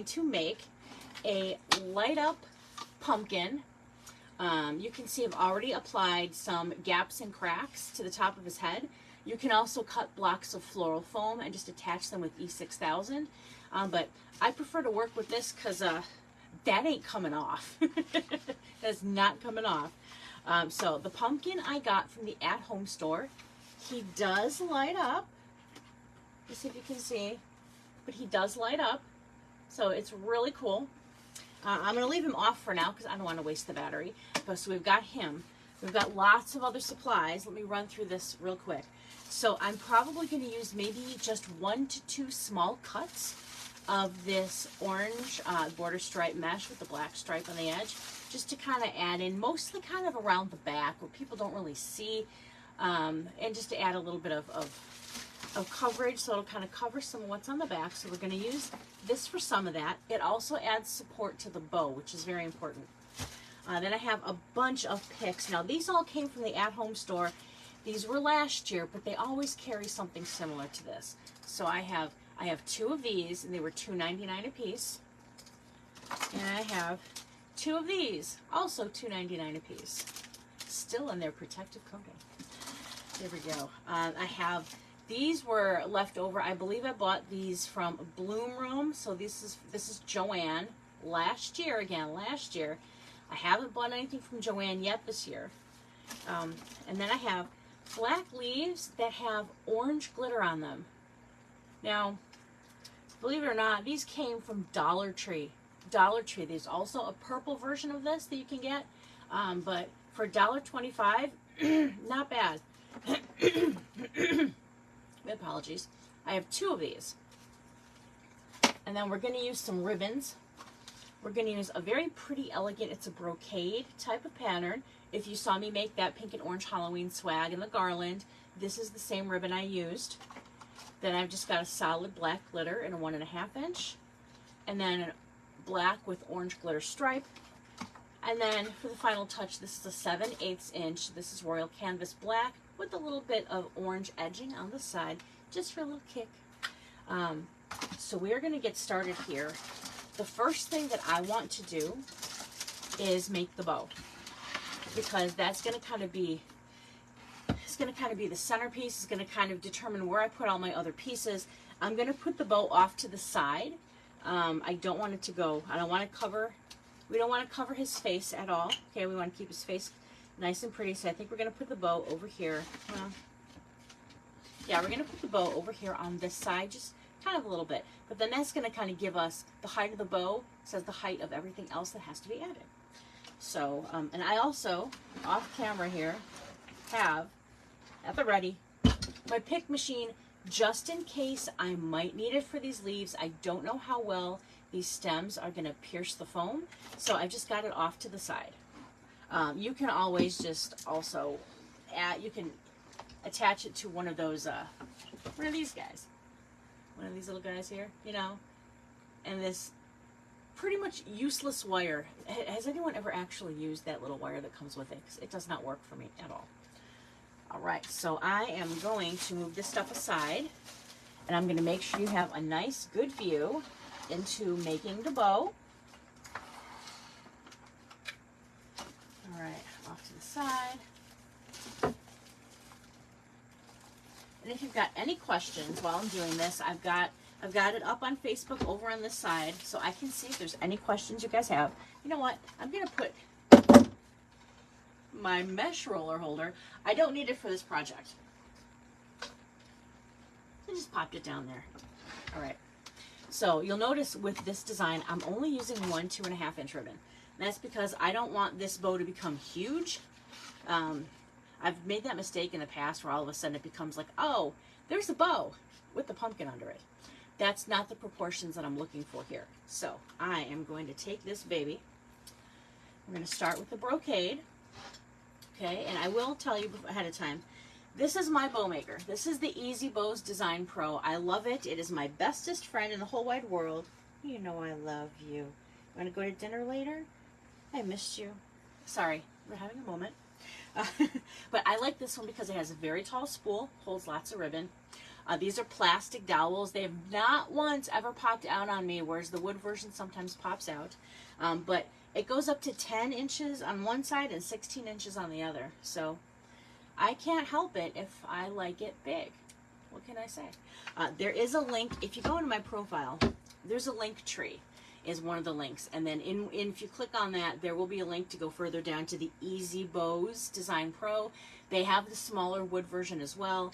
going to make a light up pumpkin. You can see I've already applied some gaps and cracks to the top of his head. You can also cut blocks of floral foam and just attach them with E6000. But I prefer to work with this because that ain't coming off. That's not coming off. So the pumpkin I got from the at-home store, he does light up. Let's see if you can see, but he does light up. So it's really cool. I'm going to leave him off for now because I don't want to waste the battery. So we've got him. We've got lots of other supplies. Let me run through this real quick. So I'm probably going to use maybe just 1 to 2 small cuts of this orange border stripe mesh with the black stripe on the edge, just to kind of add in, mostly kind of around the back where people don't really see, and just to add a little bit of coverage, so it'll kind of cover some of what's on the back. So we're going to use this for some of that. It also adds support to the bow, which is very important. Then I have a bunch of picks. Now these all came from the at-home store. These were last year, but they always carry something similar to this. So I have 2 of these, and they were $2.99 a piece. And I have 2 of these, also $2.99 a piece. Still in their protective coating. There we go. These were left over. I believe I bought these from Bloom Room. So this is Joanne. Last year. I haven't bought anything from Joanne yet this year. And then I have black leaves that have orange glitter on them. Now, believe it or not, these came from Dollar Tree. There's also a purple version of this that you can get, but for $1.25, not bad. My apologies. I have 2 of these. And then we're going to use some ribbons. We're going to use a very pretty, elegant, it's a brocade type of pattern. If you saw me make that pink and orange Halloween swag and the garland, this is the same ribbon I used. Then I've just got a solid black glitter in a 1.5 inch. And then black with orange glitter stripe. And then for the final touch, this is a 7/8 inch. This is Royal Canvas Black with a little bit of orange edging on the side, just for a little kick. So we're going to get started here. The first thing that I want to do is make the bow, because that's going to kind of be, the centerpiece. It's going to kind of determine where I put all my other pieces. I'm going to put the bow off to the side. I don't want it to go, we don't want to cover his face at all. Okay, we want to keep his face nice and pretty. So I think we're going to put the bow over here. Yeah, we're going to put the bow over here on this side, just kind of a little bit. But then that's going to kind of give us the height of the bow, says the height of everything else that has to be added. So, and I also, off camera here, have, at the ready, my pick machine, just in case I might need it for these leaves. I don't know how well these stems are going to pierce the foam, so I've just got it off to the side. You can always just also add, you can attach it to one of those, one of these guys. One of these little guys here, you know, and this pretty much useless wire. Has anyone ever actually used that little wire that comes with it? 'Cause it does not work for me at all. All right, so I am going to move this stuff aside, and I'm going to make sure you have a nice, good view into making the bow. All right, off to the side. And if you've got any questions while I'm doing this, I've got it up on Facebook over on this side, so I can see if there's any questions you guys have. You know what? I'm going to put my mesh roller holder. I don't need it for this project. I just popped it down there. All right. So you'll notice with this design, I'm only using 1 2.5 inch ribbon. And that's because I don't want this bow to become huge. I've made that mistake in the past where all of a sudden it becomes like, oh, there's a bow with the pumpkin under it. That's not the proportions that I'm looking for here. So I am going to take this baby. We're going to start with the brocade. Okay, and I will tell you ahead of time, this is my bow maker. This is the Easy Bows Design Pro. I love it. It is my bestest friend in the whole wide world. You know I love you. Want to go to dinner later? I missed you. Sorry, we're having a moment. But I like this one because it has a very tall spool, holds lots of ribbon. These are plastic dowels. They have not once ever popped out on me, whereas the wood version sometimes pops out. But it goes up to 10 inches on one side and 16 inches on the other. So I can't help it if I like it big. What can I say? There is a link. If you go into my profile, there's a link tree is one of the links. And then if you click on that, there will be a link to go further down to the Easy Bows Design Pro. They have the smaller wood version as well.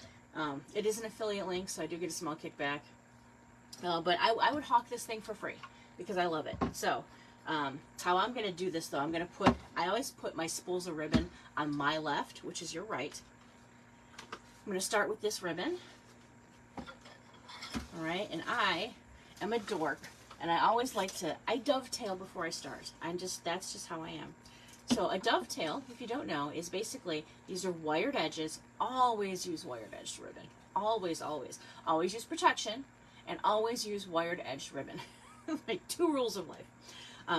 It is an affiliate link, so I do get a small kickback. But I would hawk this thing for free because I love it. So how I'm going to do this, though, I always put my spools of ribbon on my left, which is your right. I'm going to start with this ribbon. All right, and I am a dork, and I always like to, I dovetail before I start. That's just how I am. So a dovetail, if you don't know, is basically, these are wired edges. Always use wired edged ribbon. Always, always. Always use protection, and always use wired edged ribbon. Like 2 rules of life.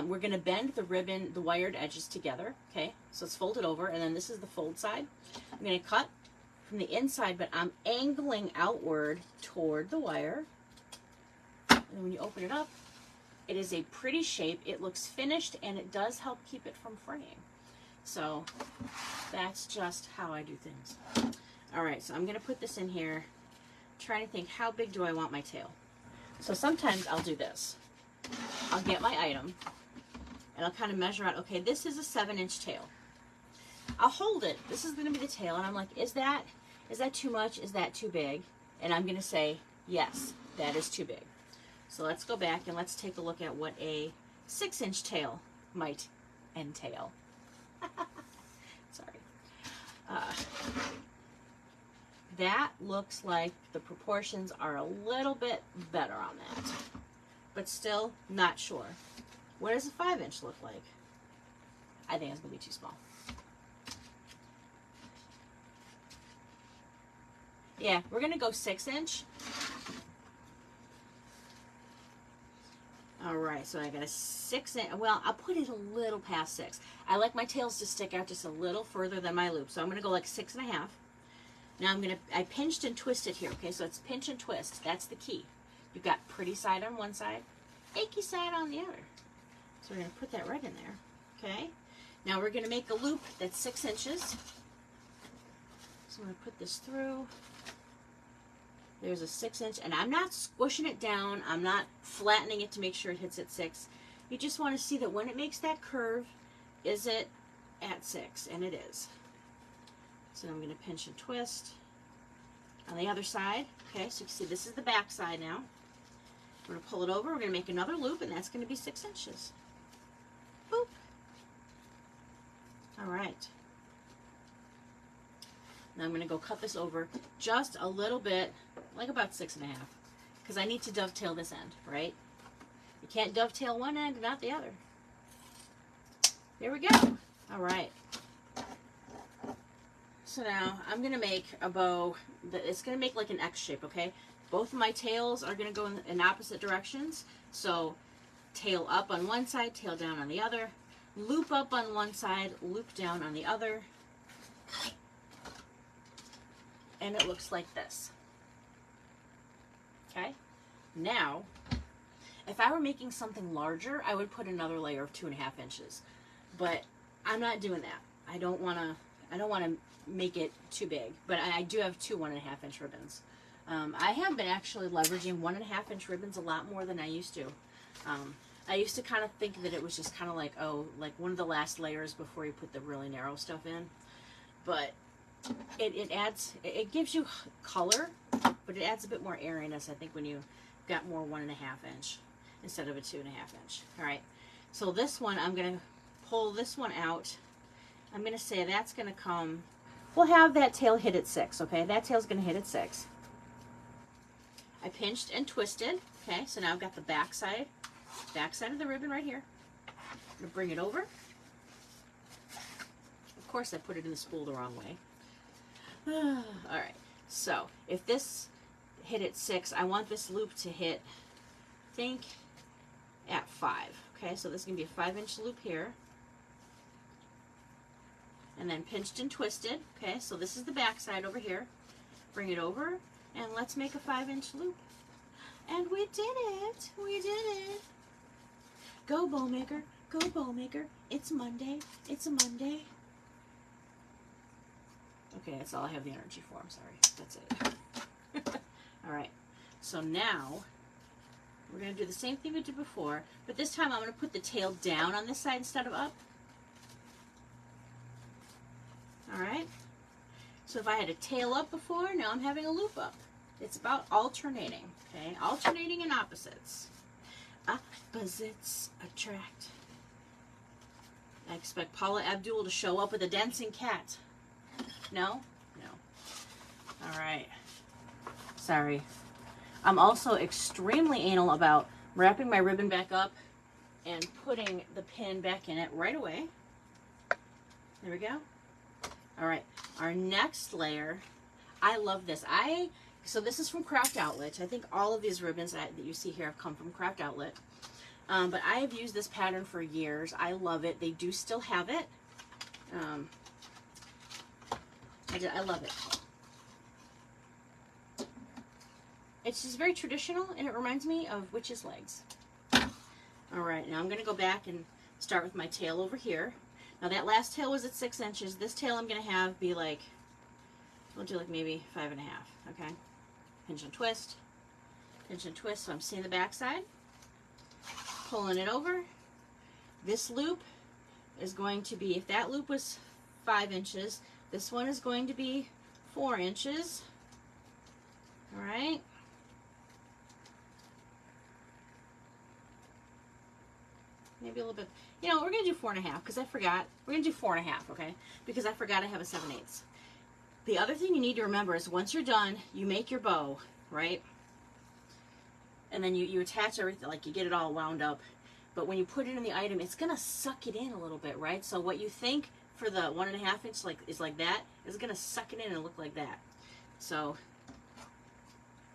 We're going to bend the ribbon, the wired edges together, okay? So let's fold it over, and then this is the fold side. I'm going to cut from the inside, but I'm angling outward toward the wire. And then when you open it up, it is a pretty shape. It looks finished, and it does help keep it from fraying. So that's just how I do things. All right, so I'm going to put this in here, trying to think, how big do I want my tail? So sometimes I'll do this. I'll get my item, and I'll kind of measure out, okay, this is a 7-inch tail. I'll hold it. This is going to be the tail, and I'm like, is that too much? Is that too big? And I'm going to say, yes, that is too big. So let's go back and let's take a look at what a 6-inch tail might entail. Sorry. That looks like the proportions are a little bit better on that, but still not sure. What does a 5-inch look like? I think it's going to be too small. Yeah, we're going to go 6-inch. All right, so I got a 6-inch. Well, I'll put it a little past 6. I like my tails to stick out just a little further than my loop, so I'm going to go like 6.5. Now I pinched and twisted here, okay? So it's pinch and twist. That's the key. You've got pretty side on one side, achy side on the other. So we're going to put that right in there, okay? Now we're going to make a loop that's 6 inches. So I'm going to put this through. There's a 6-inch, and I'm not squishing it down. I'm not flattening it to make sure it hits at 6. You just want to see that when it makes that curve, is it at 6? And it is. So I'm going to pinch and twist on the other side. Okay, so you can see this is the back side now. We're going to pull it over. We're going to make another loop, and that's going to be 6 inches. Boop. All right. Now I'm going to go cut this over just a little bit, like about 6.5, because I need to dovetail this end, right? You can't dovetail one end and not the other. There we go. All right. So now I'm going to make a bow. It's going to make like an X shape, okay? Both of my tails are going to go in opposite directions. So tail up on one side, tail down on the other. Loop up on one side, loop down on the other. And it looks like this. Okay? Now, if I were making something larger, I would put another layer of 2.5 inches. But I'm not doing that. I don't want to make it too big. But I do have 2 1.5-inch ribbons. I have been actually leveraging 1.5-inch ribbons a lot more than I used to. I used to kind of think that it was just kind of like, oh, like one of the last layers before you put the really narrow stuff in. But it gives you color, but it adds a bit more airiness, I think, when you got more 1.5-inch instead of a 2.5-inch. All right, so this one, I'm going to pull this one out. I'm going to say that's going to come, we'll have that tail hit at 6, okay? That tail's going to hit at 6. I pinched and twisted, okay? So now I've got the back side of the ribbon right here. I'm going to bring it over. Of course, I put it in the spool the wrong way. All right, so if this hit at 6, I want this loop to hit, I think, at 5. Okay, so this is going to be a 5-inch loop here. And then pinched and twisted. Okay, so this is the back side over here. Bring it over. And let's make a 5-inch loop. And we did it. We did it. Go bow maker. Go bow maker. It's Monday. It's a Monday. Okay, that's all I have the energy for. I'm sorry. That's it. All right. So now we're going to do the same thing we did before, but this time I'm going to put the tail down on this side instead of up. All right. So if I had a tail up before, now I'm having a loop up. It's about alternating, okay? Alternating and opposites. Opposites attract. I expect Paula Abdul to show up with a dancing cat. No? No. All right. Sorry. I'm also extremely anal about wrapping my ribbon back up and putting the pin back in it right away. There we go. All right. Our next layer, I love this. So this is from Craft Outlet. I think all of these ribbons that you see here have come from Craft Outlet. But I have used this pattern for years. I love it. They do still have it. I love it. It's just very traditional, and it reminds me of witch's legs. All right, now I'm going to go back and start with my tail over here. Now that last tail was at 6 inches. This tail I'm going to have be like, we'll do like maybe 5.5, okay? Pinch and twist, so I'm seeing the back side. Pulling it over. This loop is going to be, if that loop was 5 inches, this one is going to be 4 inches. All right. Maybe a little bit. You know, we're going to do 4.5 because I forgot. We're going to do 4.5, okay? Because I forgot I have a 7/8. The other thing you need to remember is once you're done, you make your bow, right? And then you attach everything, like you get it all wound up. But when you put it in the item, it's going to suck it in a little bit, right? So what you think for the 1.5 inch is like that, is going to suck it in and look like that. So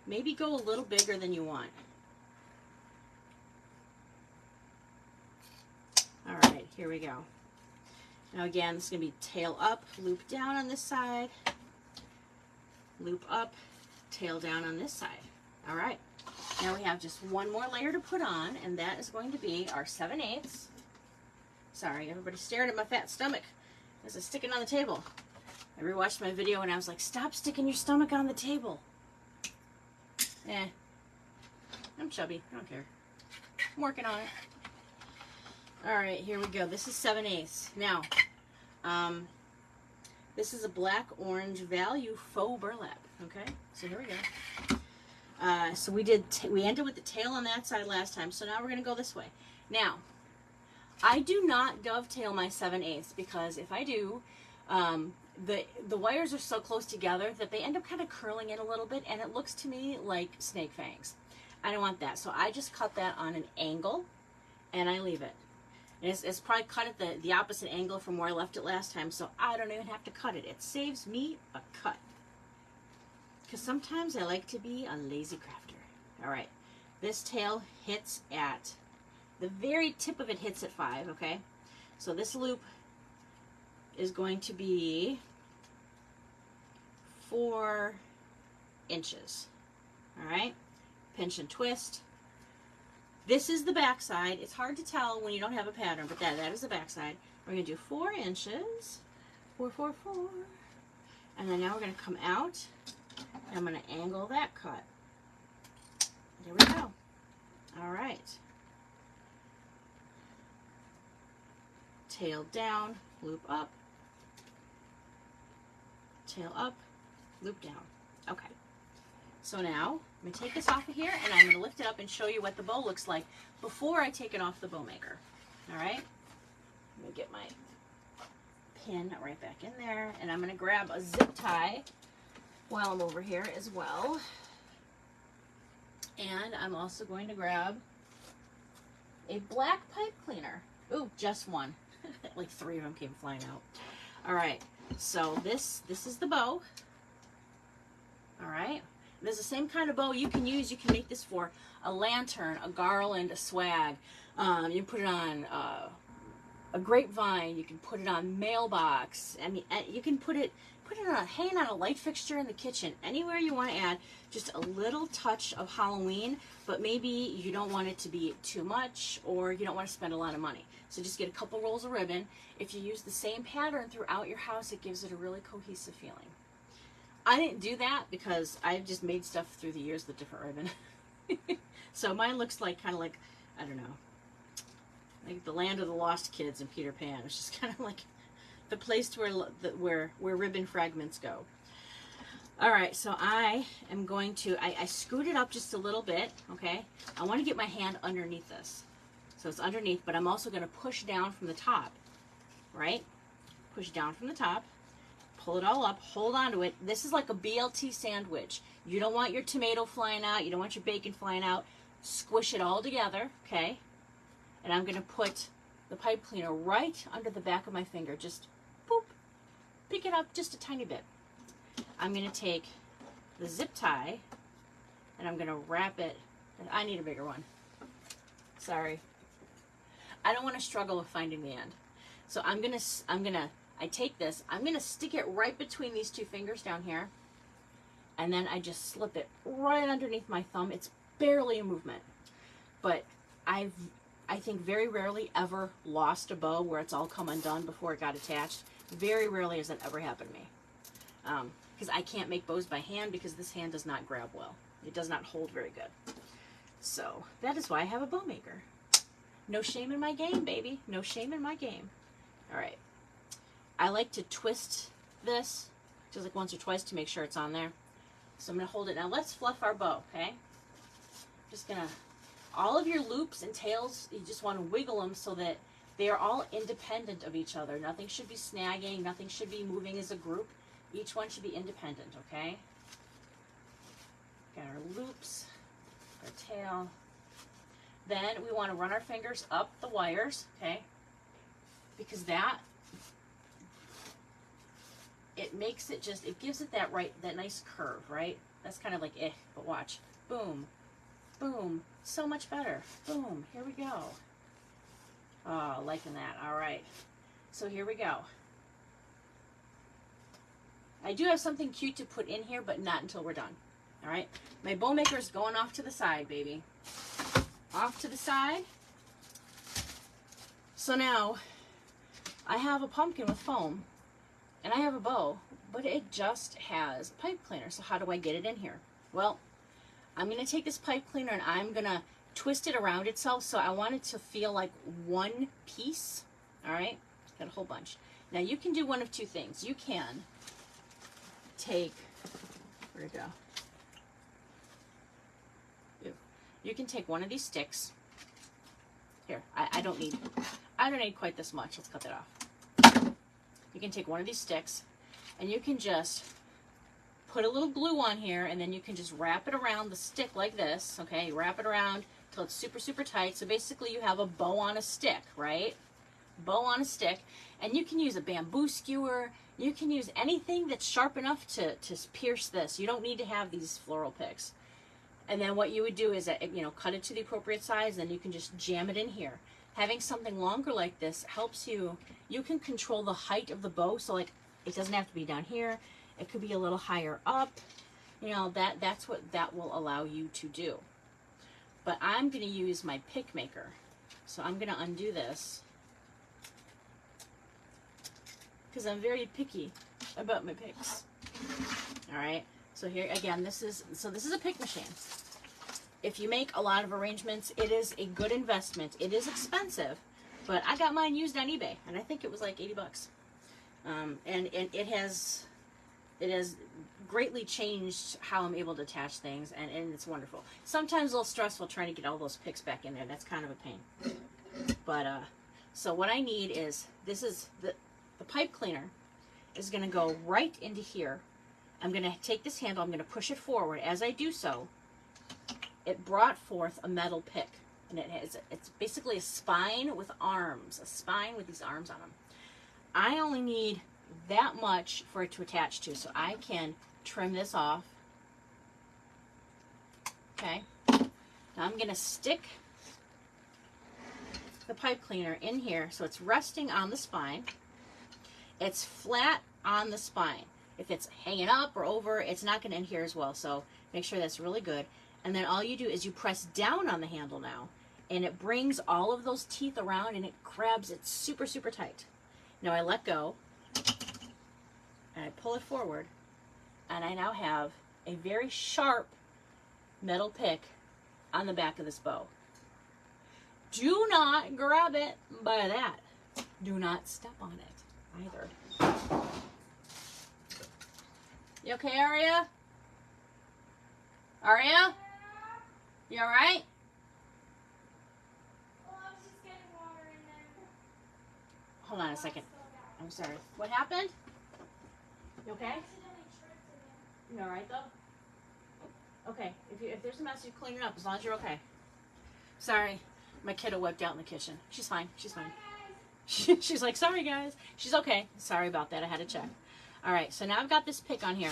maybe go a little bigger than you want. All right, here we go. Now again, this is going to be tail up, loop down on this side, loop up, tail down on this side. All right. Now we have just one more layer to put on, and that is going to be our 7/8. Sorry, everybody's staring at my fat stomach as it's sticking on the table. I rewatched my video and I was like, stop sticking your stomach on the table. I'm chubby. I don't care. I'm working on it. All right, here we go. This is 7/8. Now, this is a black-orange value faux burlap, okay? So here we go. So we ended with the tail on that side last time, so now we're going to go this way. Now, I do not dovetail my 7/8 because if I do, the wires are so close together that they end up kind of curling in a little bit, and it looks to me like snake fangs. I don't want that, so I just cut that on an angle, and I leave it. And it's probably cut at the opposite angle from where I left it last time, so I don't even have to cut it. It saves me a cut. Because sometimes I like to be a lazy crafter. All right, this tail hits at, the very tip of it hits at 5, okay? So this loop is going to be 4 inches. All right, pinch and twist. This is the back side. It's hard to tell when you don't have a pattern, but that is the back side. We're going to do 4 inches. 4, 4, 4. And then now we're going to come out. And I'm going to angle that cut. There we go. All right. Tail down, loop up. Tail up, loop down. Okay. So now, I'm going to take this off of here, and I'm going to lift it up and show you what the bow looks like before I take it off the bow maker. All right? Let me get my pin right back in there, and I'm going to grab a zip tie while I'm over here as well. And I'm also going to grab a black pipe cleaner. Ooh, just one. Like 3 of them came flying out. All right, so this is the bow. All right. There's the same kind of bow you can use. You can make this for a lantern, a garland, a swag. You can put it on a grapevine. You can put it on mailbox. I mean, you can put it on hanging on a light fixture in the kitchen. Anywhere you want to add just a little touch of Halloween, but maybe you don't want it to be too much, or you don't want to spend a lot of money. So just get a couple rolls of ribbon. If you use the same pattern throughout your house, it gives it a really cohesive feeling. I didn't do that because I've just made stuff through the years with different ribbon. So mine looks like kind of like, I don't know, like the land of the lost kids in Peter Pan. It's just kind of like the place where ribbon fragments go. All right, so I am going to, I scoot it up just a little bit, okay? I want to get my hand underneath this. So it's underneath, but I'm also going to push down from the top, right? Push down from the top, pull it all up, hold on to it. This is like a BLT sandwich. You don't want your tomato flying out. You don't want your bacon flying out. Squish it all together, okay? And I'm going to put the pipe cleaner right under the back of my finger. Just boop, pick it up just a tiny bit. I'm going to take the zip tie and I'm going to wrap it. I need a bigger one. Sorry. I don't want to struggle with finding the end. So I take this, I'm going to stick it right between these two fingers down here. And then I just slip it right underneath my thumb. It's barely a movement. But I think very rarely ever lost a bow where it's all come undone before it got attached. Very rarely has that ever happened to me. Because I can't make bows by hand because this hand does not grab well. It does not hold very good. So that is why I have a bow maker. No shame in my game, baby. No shame in my game. All right. I like to twist this just like once or twice to make sure it's on there. So I'm going to hold it. Now let's fluff our bow, okay? Just going to, all of your loops and tails, you just want to wiggle them so that they are all independent of each other. Nothing should be snagging. Nothing should be moving as a group. Each one should be independent, okay? Got our loops, our tail. Then we want to run our fingers up the wires, okay? Because that, it makes it just, it gives it that nice curve, right? That's kind of like, but watch. Boom, boom, so much better. Boom, here we go. Oh, liking that, all right. So here we go. I do have something cute to put in here, but not until we're done, all right? My bow maker's going off to the side, baby. Off to the side. So now, I have a pumpkin with foam, and I have a bow, but it just has pipe cleaner. So how do I get it in here? Well, I'm going to take this pipe cleaner and I'm going to twist it around itself. So I want it to feel like one piece. All right, got a whole bunch. Now you can do one of two things. You can take, where'd it go? You can take one of these sticks. Here, I don't need quite this much. Let's cut that off. You can take one of these sticks and you can just put a little glue on here, and then you can just wrap it around the stick like this, okay? Wrap it around till it's super, super tight. So basically you have a bow on a stick, right? Bow on a stick. And you can use a bamboo skewer. You can use anything that's sharp enough to pierce this. You don't need to have these floral picks. And then what you would do is, cut it to the appropriate size, and you can just jam it in here. Having something longer like this helps you can control the height of the bow, so like it doesn't have to be down here. It could be a little higher up. That's what that will allow you to do. But I'm going to use my pick maker. So I'm going to undo this because I'm very picky about my picks. All right. So here again, this is a pick machine. If you make a lot of arrangements, it is a good investment. It is expensive, but I got mine used on eBay, and I think it was like 80 bucks. And it has greatly changed how I'm able to attach things, and it's wonderful. Sometimes a little stressful trying to get all those picks back in there. That's kind of a pain. But so what I need is, this is the pipe cleaner is going to go right into here. I'm going to take this handle, I'm going to push it forward. As I do so, it brought forth a metal pick. And it's basically a spine with arms, a spine with these arms on them. I only need that much for it to attach to, so I can trim this off. Okay. Now I'm going to stick the pipe cleaner in here so it's resting on the spine. It's flat on the spine. If it's hanging up or over, it's not going to adhere as well. So make sure that's really good. And then all you do is you press down on the handle now, and it brings all of those teeth around and it grabs it super, super tight. Now I let go and I pull it forward, and I now have a very sharp metal pick on the back of this bow. Do not grab it by that. Do not step on it either. You okay, Aria? Aria? You alright? Well, I was just getting water in there. Hold on a second. I'm sorry. What happened? You okay? I accidentally tripped again. You alright though? Okay. If there's a mess, you clean it up as long as you're okay. Sorry. My kiddo wiped out in the kitchen. She's fine. She's fine. She's like, sorry guys. She's okay. Sorry about that. I had to check. Alright, so now I've got this pick on here.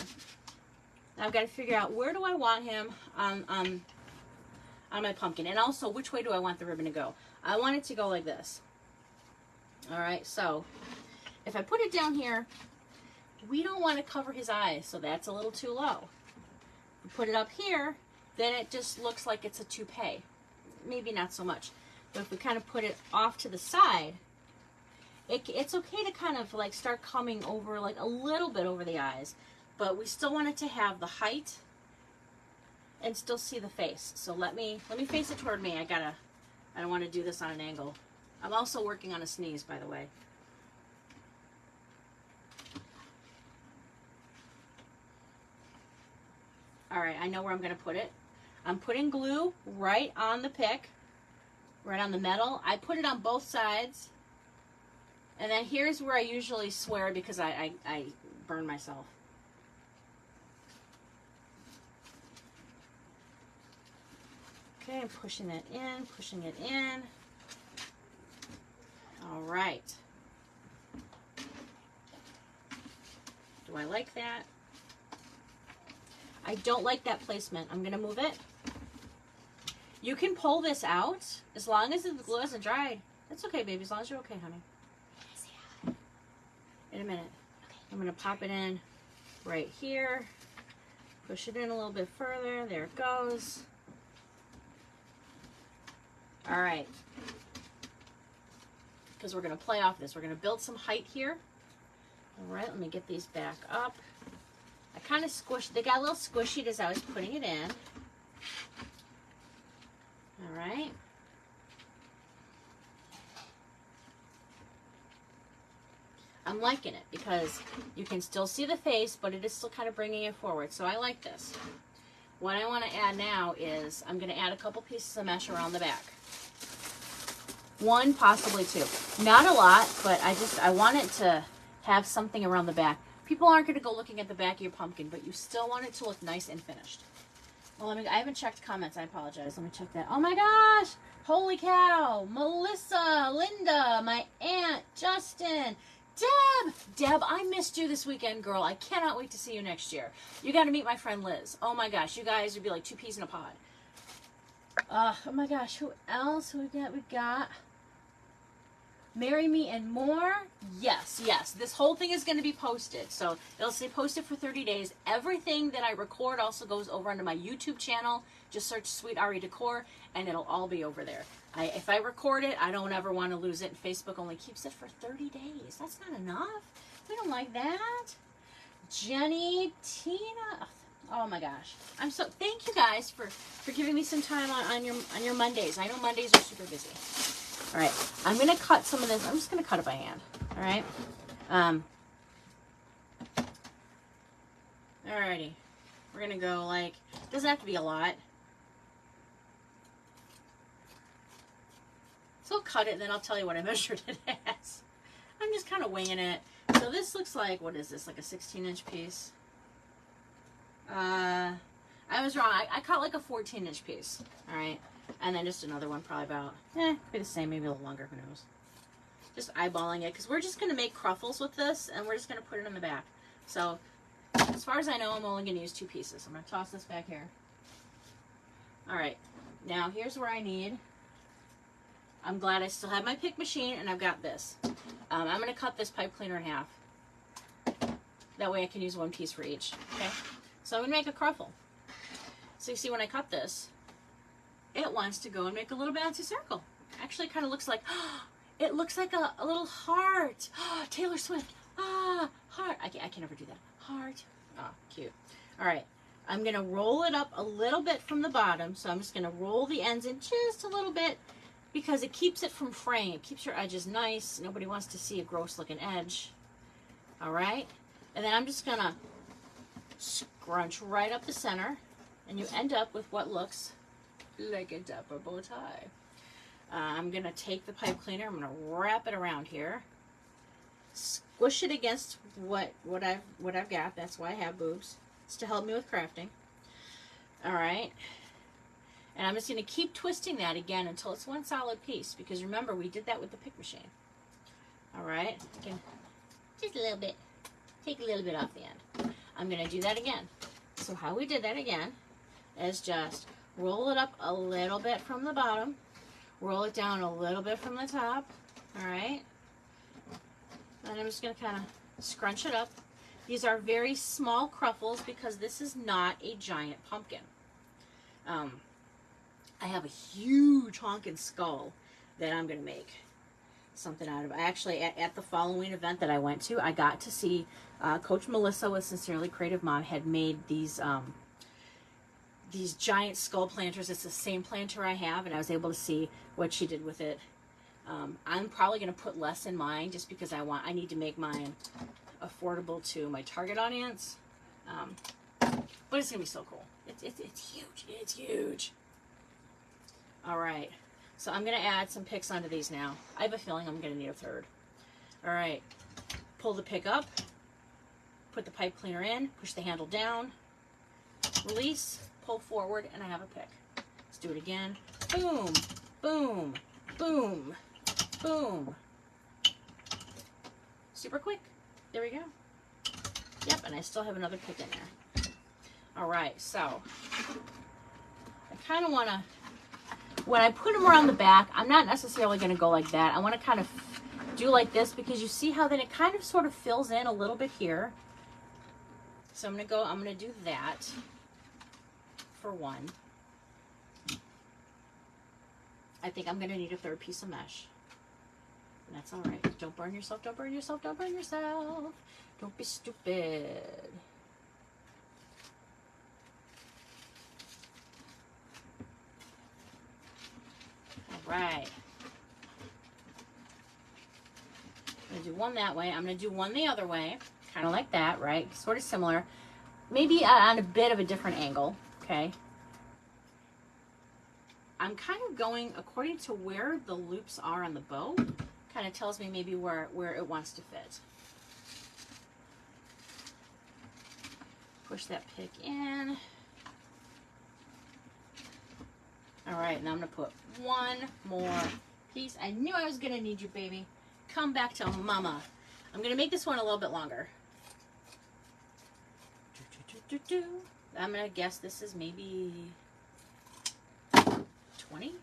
Now I've got to figure out where do I want him on my pumpkin. And also, which way do I want the ribbon to go? I want it to go like this. Alright, so if I put it down here, we don't want to cover his eyes, so that's a little too low. If we put it up here, then it just looks like it's a toupee. Maybe not so much. But if we kind of put it off to the side, it's okay to kind of like start coming over like a little bit over the eyes, but we still want it to have the height and still see the face. So let me face it toward me. I don't want to do this on an angle. I'm also working on a sneeze, by the way. All right, I know where I'm going to put it. I'm putting glue right on the pick, right on the metal. I put it on both sides. And then here's where I usually swear because I burn myself. Okay, I'm pushing it in, pushing it in. All right. Do I like that? I don't like that placement. I'm going to move it. You can pull this out as long as the glue hasn't dried. That's okay, baby, as long as you're okay, honey. In a minute. Okay. I'm going to pop it in right here. Push it in a little bit further. There it goes. All right. Because we're going to play off this. We're going to build some height here. All right, let me get these back up. I kind of squished. They got a little squishy as I was putting it in. All right. I'm liking it because you can still see the face, but it is still kind of bringing it forward. So I like this. What I want to add now is I'm going to add a couple pieces of mesh around the back. One, possibly two. Not a lot, but I want it to have something around the back. People aren't going to go looking at the back of your pumpkin, but you still want it to look nice and finished. Well, I haven't checked comments. I apologize. Let me check that. Oh my gosh! Holy cow! Melissa, Linda, my aunt, Justin, Deb, I missed you this weekend, girl. I cannot wait to see you next year. You got to meet my friend Liz. Oh my gosh, you guys would be like two peas in a pod. Oh my gosh, who else? Who we got? Marry Me and More. Yes. This whole thing is going to be posted. So it'll say posted for 30 days. Everything that I record also goes over onto my YouTube channel. Just search Sweet Ari Decor and it'll all be over there. If I record it, I don't ever want to lose it. Facebook only keeps it for 30 days. That's not enough. We don't like that. Jenny, Tina. Oh my gosh. Thank you guys for giving me some time on your Mondays. I know Mondays are super busy. All right, I'm going to cut some of this. I'm just going to cut it by hand, all right? Alrighty. We're going to go like, doesn't have to be a lot. So I'll cut it, and then I'll tell you what I measured it as. I'm just kind of winging it. So this looks like, what is this, like a 16-inch piece? I was wrong. I cut like a 14-inch piece, all right? And then just another one, probably about, be the same, maybe a little longer, who knows. Just eyeballing it, because we're just going to make cruffles with this, and we're just going to put it in the back. So, as far as I know, I'm only going to use two pieces. I'm going to toss this back here. Alright, now here's where I need I'm glad I still have my pick machine and I've got this. I'm going to cut this pipe cleaner in half. That way I can use one piece for each. Okay, so I'm going to make a cruffle. So you see when I cut this, it wants to go and make a little bouncy circle. Actually, it kind of looks like, it looks like a little heart. Taylor Swift. Heart. I can never do that. Heart. Oh, cute. All right. I'm going to roll it up a little bit from the bottom. So I'm just going to roll the ends in just a little bit because it keeps it from fraying. It keeps your edges nice. Nobody wants to see a gross looking edge. All right. And then I'm just going to scrunch right up the center. And you end up with what looks like a dapper bow tie. I'm going to take the pipe cleaner. I'm going to wrap it around here. Squish it against what I've got. That's why I have boobs. It's to help me with crafting. All right. And I'm just going to keep twisting that again until it's one solid piece. Because remember, we did that with the pick machine. All right. Again, just a little bit. Take a little bit off the end. I'm going to do that again. So how we did that again is just roll it up a little bit from the bottom. Roll it down a little bit from the top. All right. And I'm just going to kind of scrunch it up. These are very small cruffles because this is not a giant pumpkin. I have a huge honkin' skull that I'm going to make something out of. Actually, at the following event that I went to, I got to see Coach Melissa with Sincerely Creative Mom had made these giant skull planters. It's the same planter I have, and I was able to see what she did with it. I'm probably going to put less in mine just because I need to make mine affordable to my target audience. But it's going to be so cool. It's huge. It's huge. All right. So I'm going to add some picks onto these now. I have a feeling I'm going to need a third. All right. Pull the pick up. Put the pipe cleaner in. Push the handle down. Release. Pull forward. And I have a pick. Let's do it again. Boom. Boom. Boom. Boom. Super quick. There we go. Yep, and I still have another pick in there. All right, so I kind of want to, when I put them around the back, I'm not necessarily going to go like that. I want to kind of do like this because you see how then it kind of sort of fills in a little bit here. So I'm going to do that for one. I think I'm going to need a third piece of mesh. And that's all right. Don't burn yourself, don't burn yourself, don't burn yourself. Don't be stupid. All right. I'm going to do one that way. I'm going to do one the other way. Kind of like that, right? Sort of similar. Maybe on a bit of a different angle, okay? I'm kind of going according to where the loops are on the bow. Kind of tells me maybe where it wants to fit. Push that pick in. All right, now I'm going to put one more piece. I knew I was going to need you, baby. Come back to mama. I'm going to make this one a little bit longer. I'm going to guess this is maybe 20?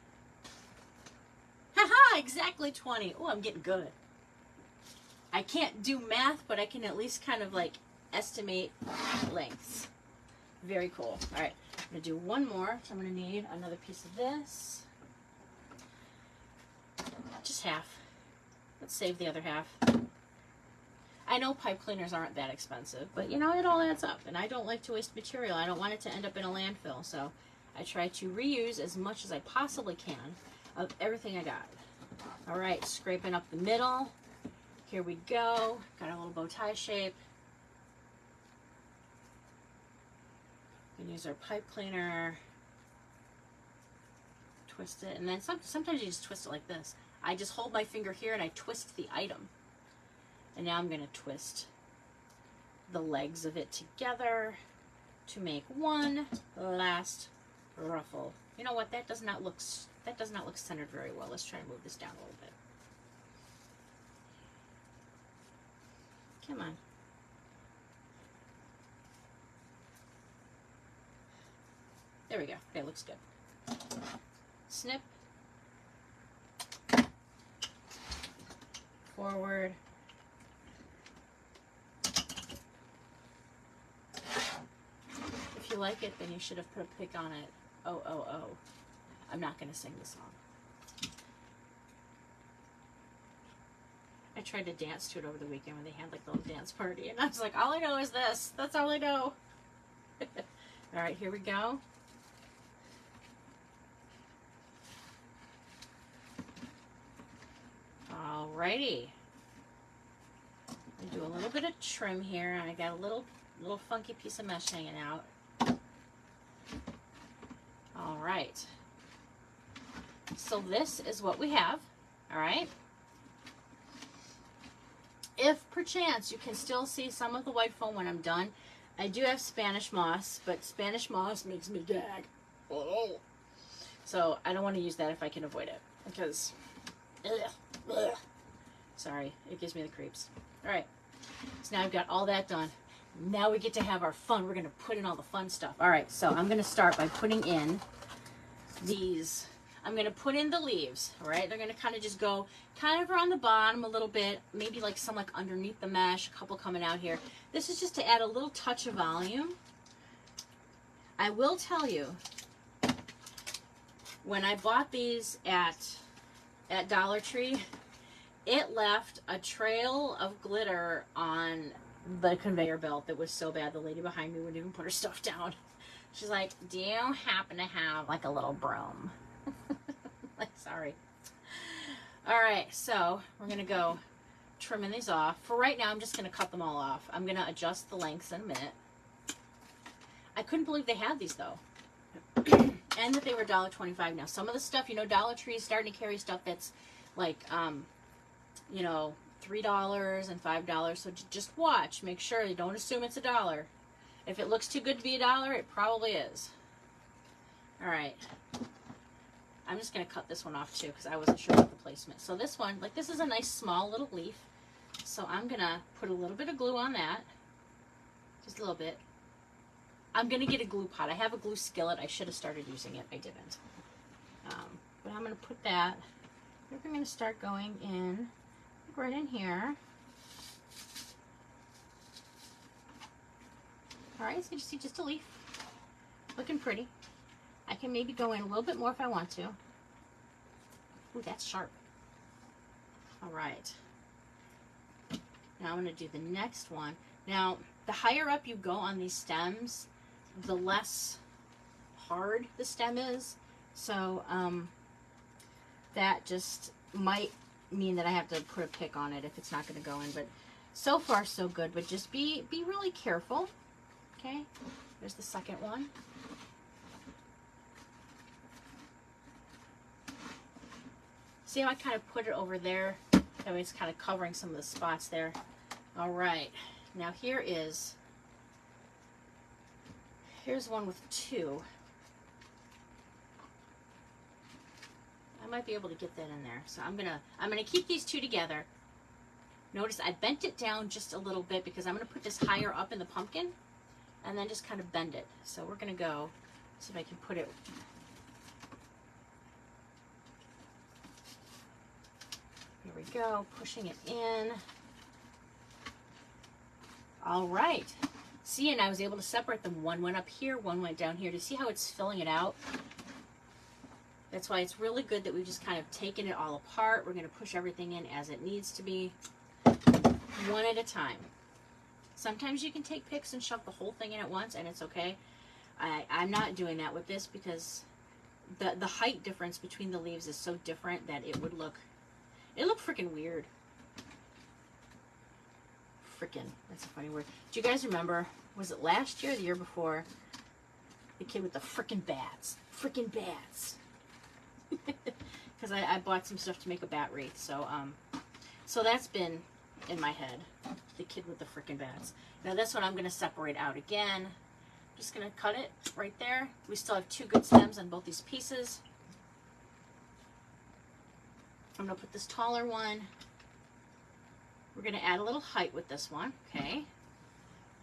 Haha, exactly 20. Oh, I'm getting good. I can't do math, but I can at least kind of like estimate lengths. Very cool. All right, I'm going to do one more. So I'm going to need another piece of this. Just half. Let's save the other half. I know pipe cleaners aren't that expensive, but you know, it all adds up. And I don't like to waste material. I don't want it to end up in a landfill. So I try to reuse as much as I possibly can of everything I got. All right, scraping up the middle. Here we go. Got a little bow tie shape. We can use our pipe cleaner. Twist it, and then sometimes you just twist it like this. I just hold my finger here and I twist the item. And now I'm going to twist the legs of it together to make one last ruffle. You know what? That does not look centered very well. Let's try and move this down a little bit. Come on. There we go. That looks good. Snip. forward. If you like it, then you should have put a pick on it. Oh, oh, oh. I'm not going to sing the song. I tried to dance to it over the weekend when they had like the little dance party, and I was like, all I know is this. That's all I know. All right, here we go. Alrighty. I do a little bit of trim here, and I got a little funky piece of mesh hanging out. All right. So this is what we have. All right. If perchance you can still see some of the white foam when I'm done, I do have Spanish moss, but Spanish moss makes me gag. Oh. So I don't want to use that if I can avoid it, because ugh. Sorry, it gives me the creeps. All right, so now I've got all that done. Now we get to have our fun. We're going to put in all the fun stuff. All right, so I'm going to start by putting in these. I'm going to put in the leaves, all right? They're going to kind of just go kind of around the bottom a little bit, maybe like some like underneath the mesh, a couple coming out here. This is just to add a little touch of volume. I will tell you, when I bought these at Dollar Tree, it left a trail of glitter on the conveyor belt that was so bad the lady behind me wouldn't even put her stuff down. She's like, do you happen to have like a little broom? Like, sorry. All right, so we're gonna go trimming these off. For right now, I'm just gonna cut them all off. I'm gonna adjust the lengths in a minute. I couldn't believe they had these though. And that they were $1.25 now. Some of the stuff, you know, Dollar Tree is starting to carry stuff that's like, you know, $3 and $5. So just watch. Make sure you don't assume it's $1. If it looks too good to be $1, it probably is. All right. I'm just going to cut this one off too because I wasn't sure about the placement. So this one, like this is a nice small little leaf. So I'm going to put a little bit of glue on that. Just a little bit. I'm going to get a glue pot. I have a glue skillet. I should have started using it. I didn't. But I'm going to put that. We're going to start going in right in here. All right, so you see just a leaf. Looking pretty. I can maybe go in a little bit more if I want to. Ooh, that's sharp. All right. Now I'm going to do the next one. Now, the higher up you go on these stems, the less hard the stem is. So that just might mean that I have to put a pick on it if it's not going to go in. But so far, so good. But just be really careful. Okay, there's the second one. See how I kind of put it over there? That way it's kind of covering some of the spots there. All right, now here's one with two. I might be able to get that in there. So I'm gonna keep these two together. Notice I bent it down just a little bit because I'm gonna put this higher up in the pumpkin and then just kind of bend it. So we're gonna go see if I can put it. Here we go, pushing it in. All right. See, and I was able to separate them. One went up here, one went down here. To see how it's filling it out? That's why it's really good that we've just kind of taken it all apart. We're going to push everything in as it needs to be, one at a time. Sometimes you can take picks and shove the whole thing in at once, and it's okay. I'm not doing that with this because the height difference between the leaves is so different that it would look, freaking weird. Frickin', that's a funny word. Do you guys remember, was it last year or the year before, the kid with the frickin' bats? Frickin' bats. Because I bought some stuff to make a bat wreath, so that's been in my head, the kid with the frickin' bats. Now this one I'm going to separate out again. Just going to cut it right there. We still have two good stems on both these pieces. I'm going to put this taller one. We're going to add a little height with this one, okay?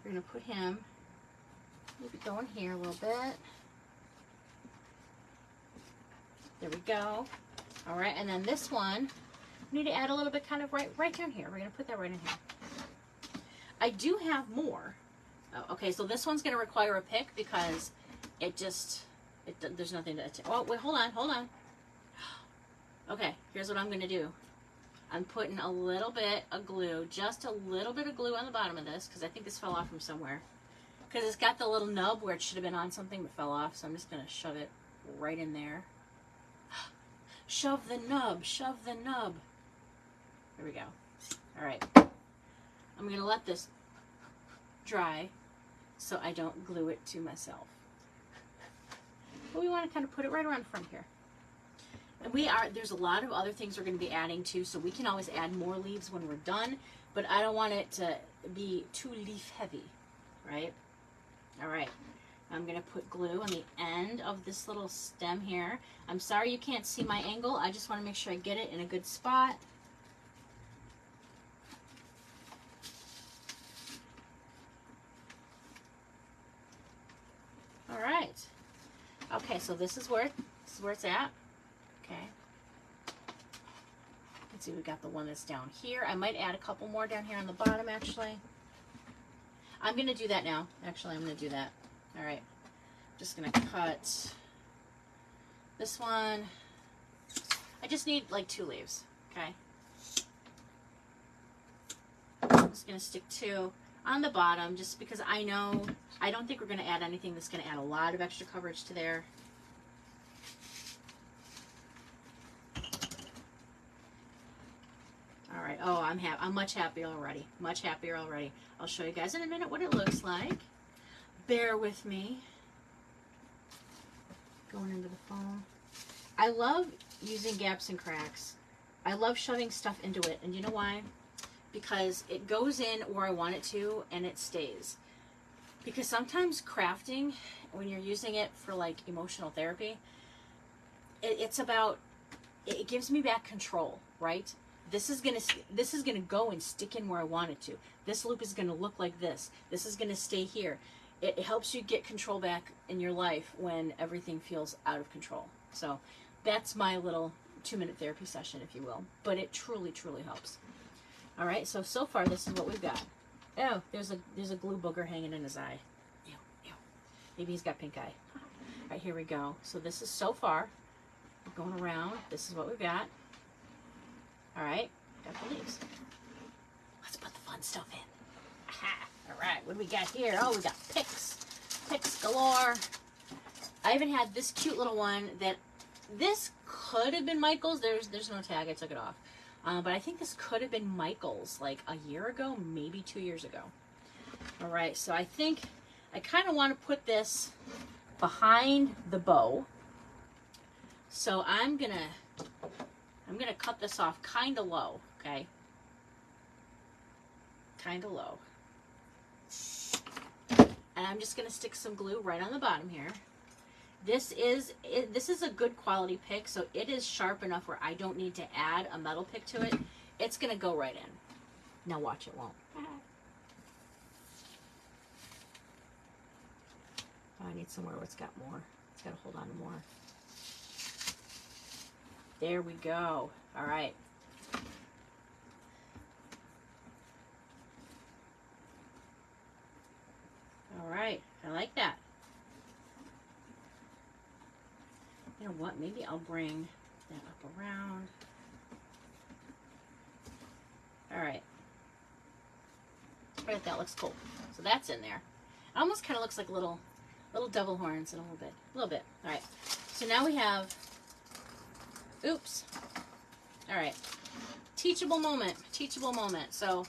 We're going to put him, maybe go in here a little bit. There we go. All right, and then this one, We need to add a little bit kind of right down here. We're going to put that right in here. I do have more. Oh, okay, so this one's going to require a pick because there's nothing to, oh, wait, hold on. Okay, here's what I'm going to do. I'm putting a little bit of glue, just a little bit of glue on the bottom of this because I think this fell off from somewhere. Because it's got the little nub where it should have been on something but fell off, so I'm just going to shove it right in there. Shove the nub. There we go. All right. I'm going to let this dry so I don't glue it to myself. But we want to kind of put it right around the front here. And there's a lot of other things we're going to be adding too, so we can always add more leaves when we're done, but I don't want it to be too leaf heavy, right? All right. I'm going to put glue on the end of this little stem here. I'm sorry you can't see my angle. I just want to make sure I get it in a good spot. All right. Okay, so this is where it's at. Okay. Let's see, we got the one that's down here. I might add a couple more down here on the bottom, actually. I'm going to do that now. Actually, I'm going to do that. All right. Just going to cut this one. I just need like 2 leaves. Okay. I'm just going to stick 2 on the bottom just because I don't think we're going to add anything that's going to add a lot of extra coverage to there. All right. Oh, I'm much happier already. Much happier already. I'll show you guys in a minute what it looks like. Bear with me. Going into the foam. I love using gaps and cracks. I love shoving stuff into it. And you know why? Because it goes in where I want it to and it stays. Because sometimes crafting, when you're using it for like emotional therapy, it gives me back control, right? This is gonna go and stick in where I want it to. This loop is gonna look like this. This is gonna stay here. It helps you get control back in your life when everything feels out of control. So that's my little 2-minute therapy session, if you will. But it truly, truly helps. All right, so far this is what we've got. Oh, there's a glue booger hanging in his eye. Ew, ew. Maybe he's got pink eye. All right, here we go. So this is so far. We're going around. This is what we've got. All right, got the leaves. Let's put the fun stuff in. Aha. All right, what do we got here? Oh, we got picks. Picks galore. I even had this cute little one that this could have been Michael's. There's no tag. I took it off. But I think this could have been Michael's like a year ago, maybe 2 years ago. All right, so I think I kind of want to put this behind the bow. So I'm gonna cut this off kind of low, okay? Kind of low. And I'm just gonna stick some glue right on the bottom here. This is a good quality pick, so it is sharp enough where I don't need to add a metal pick to it. It's gonna go right in. Now watch, it won't. Oh, I need somewhere where it's got more. It's gotta hold on to more. There we go. All right. All right, I like that. You know what, maybe I'll bring that up around. All right. All right, that looks cool. So that's in there. It almost kind of looks like little devil horns in a little bit. All right, so now we have, oops. All right, teachable moment. So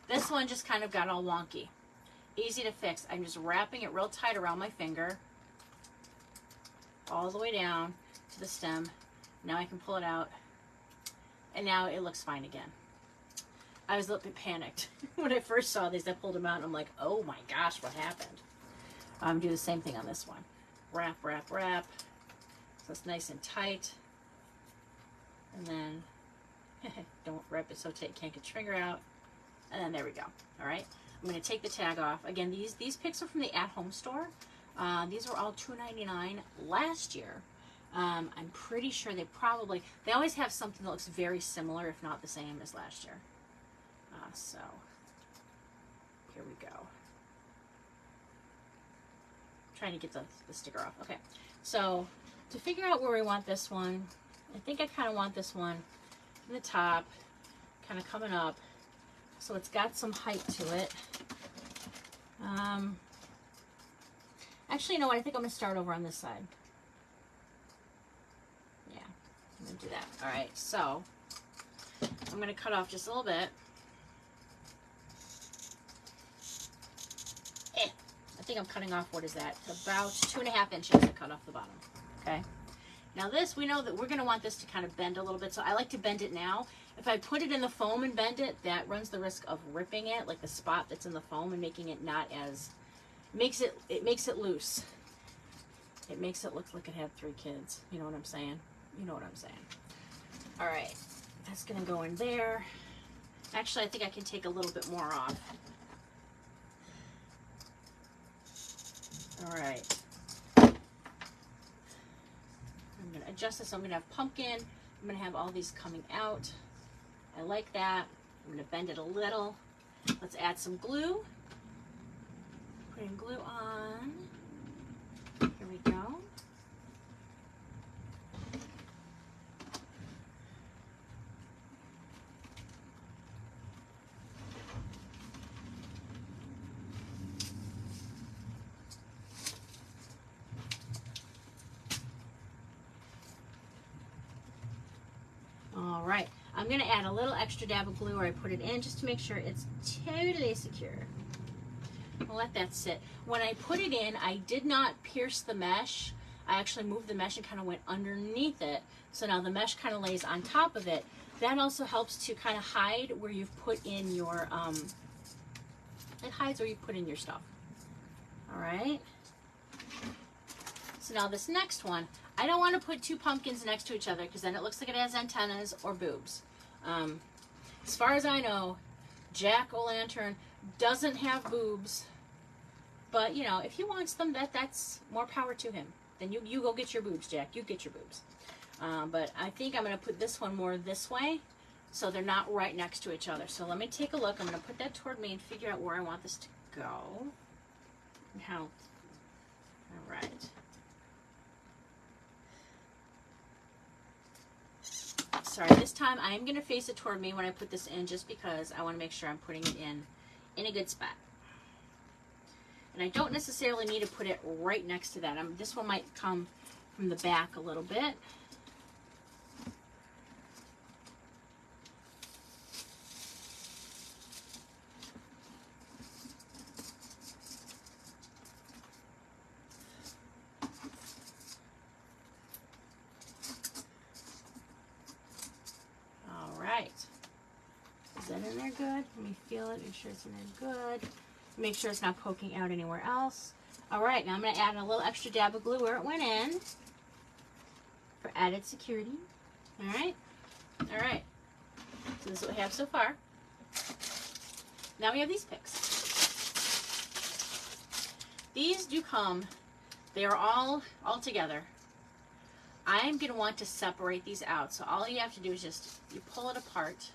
this one just kind of got all wonky. Easy to fix. I'm just wrapping it real tight around my finger, all the way down to the stem. Now I can pull it out, and now it looks fine again. I was a little bit panicked when I first saw these. I pulled them out and I'm like, oh my gosh, what happened? Do the same thing on this one. Wrap, wrap, wrap. So it's nice and tight. And then, don't wrap it so tight you can't get your finger out. And then there we go. All right. I'm going to take the tag off. Again, these picks are from the at-home store. These were all $2.99 last year. I'm pretty sure they always have something that looks very similar, if not the same as last year. So here we go. Trying to get the sticker off. Okay, so to figure out where we want this one, I think I kind of want this one in the top, kind of coming up, so it's got some height to it. Actually, you know what? I think I'm going to start over on this side. Yeah, I'm going to do that. All right, so I'm going to cut off just a little bit. I think I'm cutting off, what is that? About 2.5 inches to cut off the bottom. Okay. Now this, we know that we're going to want this to kind of bend a little bit, so I like to bend it now. If I put it in the foam and bend it, that runs the risk of ripping it, like the spot that's in the foam, and making it not as, it makes it loose. It makes it look like it had 3 kids. You know what I'm saying? You know what I'm saying. All right, that's going to go in there. Actually, I think I can take a little bit more off. All right. I'm going to adjust this. I'm going to have pumpkin. I'm going to have all these coming out. I like that. I'm going to bend it a little. Let's add some glue. Putting glue on. Here we go. All right, I'm gonna add a little extra dab of glue where I put it in just to make sure it's totally secure. I'll let that sit. When I put it in, I did not pierce the mesh. I actually moved the mesh and kind of went underneath it. So now the mesh kind of lays on top of it. That also helps to kind of hide where you've put in your, it hides where you put in your stuff. All right. So now this next one, I don't want to put 2 pumpkins next to each other because then it looks like it has antennas or boobs. As far as I know, Jack-o'-lantern doesn't have boobs, but you know, if he wants them, that's more power to him. Then you go get your boobs, Jack. You get your boobs. But I think I'm going to put this one more this way so they're not right next to each other. So let me take a look. I'm going to put that toward me and figure out where I want this to go. And how. All right. Sorry, this time I am going to face it toward me when I put this in just because I want to make sure I'm putting it in a good spot. And I don't necessarily need to put it right next to that. This one might come from the back a little bit. Is that in there good? Let me feel it, make sure it's in there good. Make sure it's not poking out anywhere else. All right, now I'm going to add a little extra dab of glue where it went in for added security. All right. All right. So this is what we have so far. Now we have these picks. These do come, they are all together. I'm going to want to separate these out. So all you have to do is just, you pull it apart.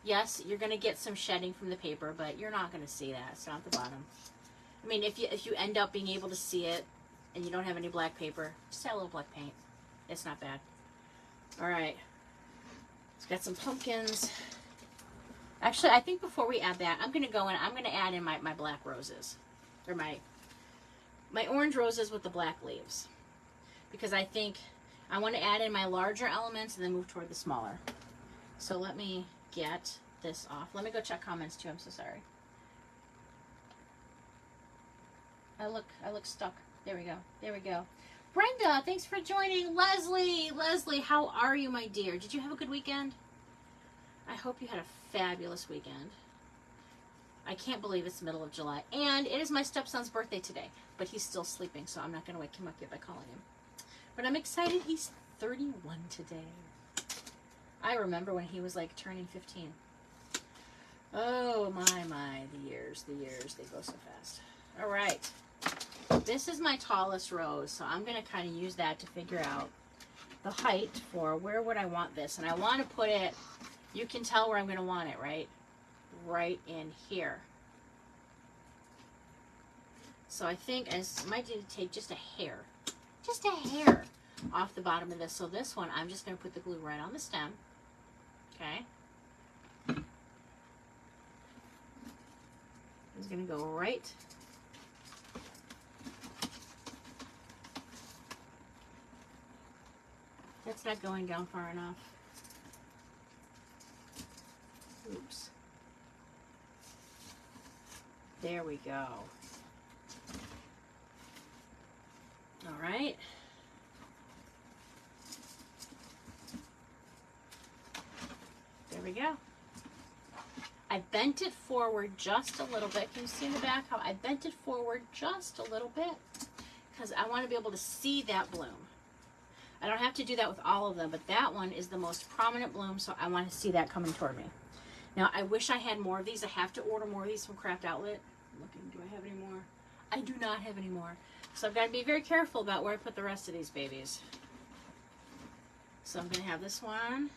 Yes, you're going to get some shedding from the paper, but you're not going to see that. It's not the bottom. I mean, if you end up being able to see it and you don't have any black paper, just add a little black paint. It's not bad. All right. It's got some pumpkins. Actually, I think before we add that, I'm going to go in, I'm going to add in my black roses. Or my orange roses with the black leaves. Because I think I want to add in my larger elements and then move toward the smaller. So let me get this off. Let me go check comments too. I'm so sorry. I look stuck. There we go. There we go. Brenda, thanks for joining. Leslie, how are you, my dear? Did you have a good weekend? I hope you had a fabulous weekend. I can't believe it's the middle of July. And it is my stepson's birthday today, but he's still sleeping, so I'm not going to wake him up yet by calling him. But I'm excited. He's 31 today. I remember when he was like turning 15. Oh my, the years, they go so fast. All right. This is my tallest rose, so I'm going to kind of use that to figure out the height for where would I want this. And I want to put it, you can tell where I'm going to want it, right? Right in here. So I think I might need to take just a hair off the bottom of this. So this one, I'm just going to put the glue right on the stem. Okay. It's going to go right. That's not going down far enough. Oops. There we go. All right. There we go. I bent it forward just a little bit. Can you see in the back how I bent it forward just a little bit? Because I want to be able to see that bloom. I don't have to do that with all of them, but that one is the most prominent bloom, so I want to see that coming toward me. Now, I wish I had more of these. I have to order more of these from Craft Outlet. I'm looking, do I have any more? I do not have any more. So I've got to be very careful about where I put the rest of these babies. So I'm going to have this one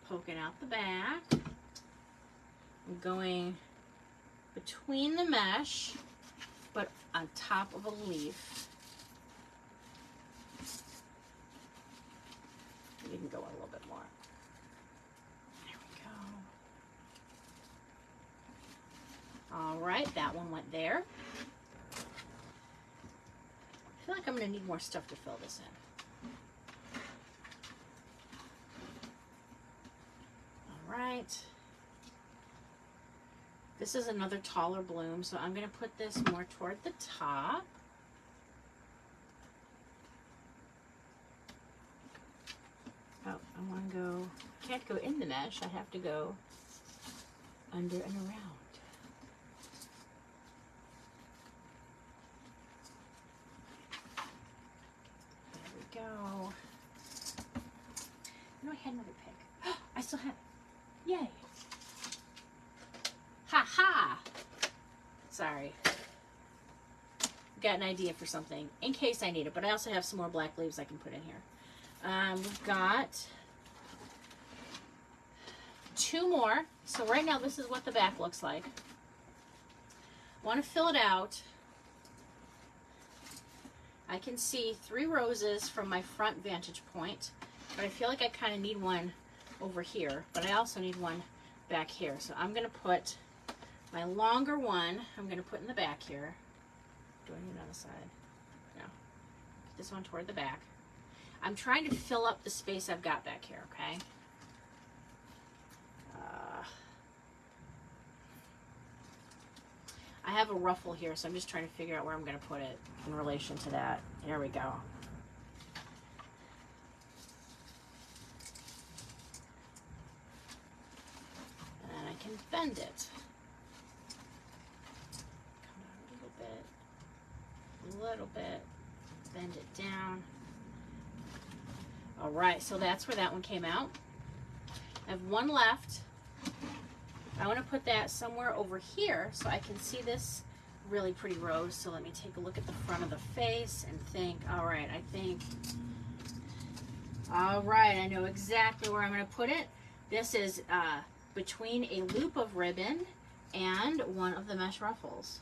poking out the back. I'm going between the mesh, but on top of a leaf. You can go a little bit more. There we go. All right, that one went there. I feel like I'm going to need more stuff to fill this in. All right. This is another taller bloom, so I'm going to put this more toward the top. Oh, I want to go, can't go in the mesh, I have to go under and around. There we go. No, I had another pick. I still have it. Yay. Ha ha. Sorry. Got an idea for something in case I need it, but I also have some more black leaves I can put in here. We've got 2 more. So right now this is what the back looks like. Want to fill it out. I can see 3 roses from my front vantage point, but I feel like I kind of need one over here, but I also need one back here. So I'm going to put my longer one, I'm going to put in the back here. Do I need it on the side? No. Put this one toward the back. I'm trying to fill up the space I've got back here, okay? I have a ruffle here, so I'm just trying to figure out where I'm going to put it in relation to that. There we go. And I can bend it. Come on a little bit, bend it down. All right, so that's where that one came out. I have one left. I want to put that somewhere over here so I can see this really pretty rose. So let me take a look at the front of the face and think, all right, I know exactly where I'm going to put it. This is between a loop of ribbon and one of the mesh ruffles.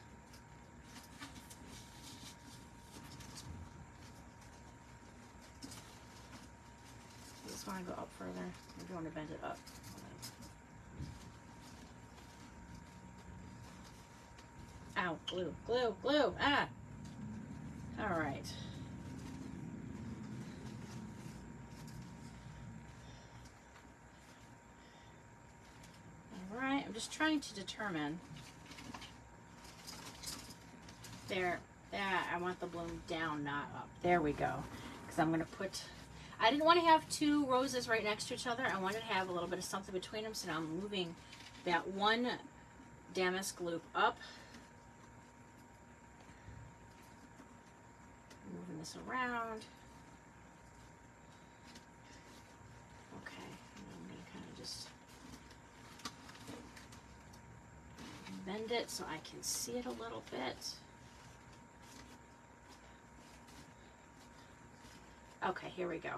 I just want to go up further. I do want to bend it up. Ow, glue, glue, glue, ah! All right. All right, I'm just trying to determine. There, I want the bloom down, not up. There we go. Because I'm going to put, I didn't want to have 2 roses right next to each other. I wanted to have a little bit of something between them, so now I'm moving that one damask loop up. Moving this around. Okay, and I'm going to kind of just bend it so I can see it a little bit. Okay, here we go.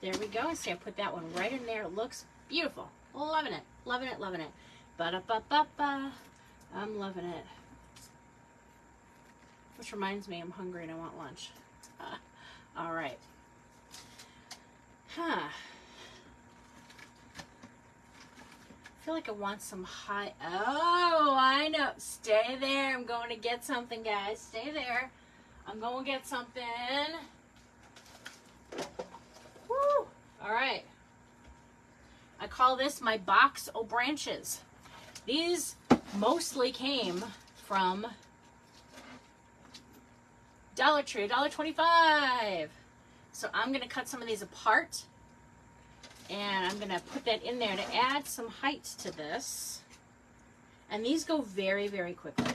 There we go. See, I put that one right in there. It looks beautiful. Loving it. Loving it. Loving it. Ba-da-ba-ba-ba. I'm loving it. Which reminds me, I'm hungry and I want lunch. All right. I feel like I want some high. Oh, I know. Stay there. I'm going to get something, guys. Stay there. I'm going to get something. Woo! All right. I call this my box o' branches. These mostly came from Dollar Tree, $1.25. So I'm going to cut some of these apart, and I'm going to put that in there to add some height to this. And these go very, very quickly.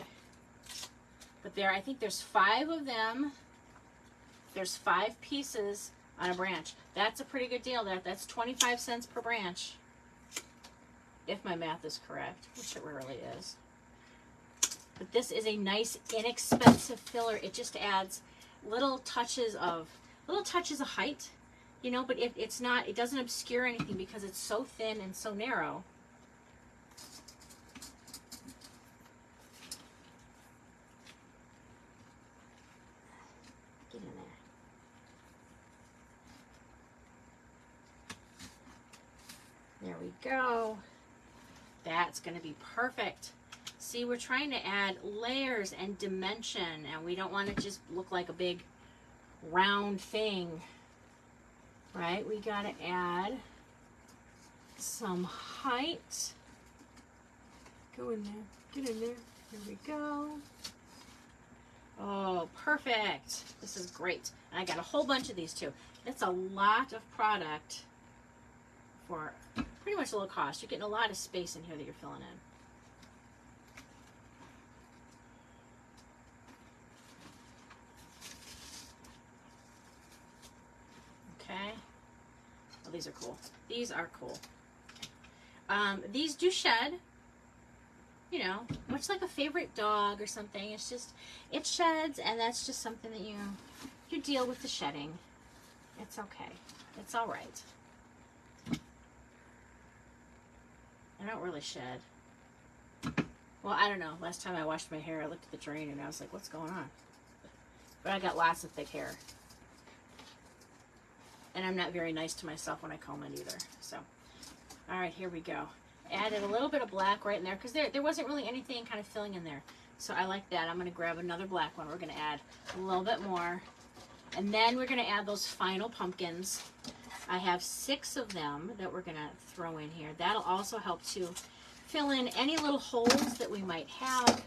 But there, I think there's 5 of them. There's 5 pieces on a branch. That's a pretty good deal. That's 25 cents per branch, if my math is correct, which it rarely is. But this is a nice, inexpensive filler. It just adds little touches of height, you know, but it doesn't obscure anything because it's so thin and so narrow. Get in there. There we go. That's going to be perfect. See, we're trying to add layers and dimension, and we don't want to just look like a big round thing, right? We got to add some height. Go in there. Get in there. Here we go. Oh, perfect. This is great. And I got a whole bunch of these too. It's a lot of product for pretty much a little cost. You're getting a lot of space in here that you're filling in. Okay. Oh, these are cool. These are cool. These do shed, you know, much like a favorite dog or something. It's just, it sheds, and that's just something that you deal with the shedding. It's okay. It's all right. I don't really shed. Well, I don't know. Last time I washed my hair, I looked at the drain and I was like, what's going on? But I got lots of thick hair. And I'm not very nice to myself when I comb it either. So, all right, here we go. Added a little bit of black right in there because there wasn't really anything kind of filling in there. So I like that. I'm going to grab another black one. We're going to add a little bit more. And then we're going to add those final pumpkins. I have 6 of them that we're going to throw in here. That'll also help to fill in any little holes that we might have.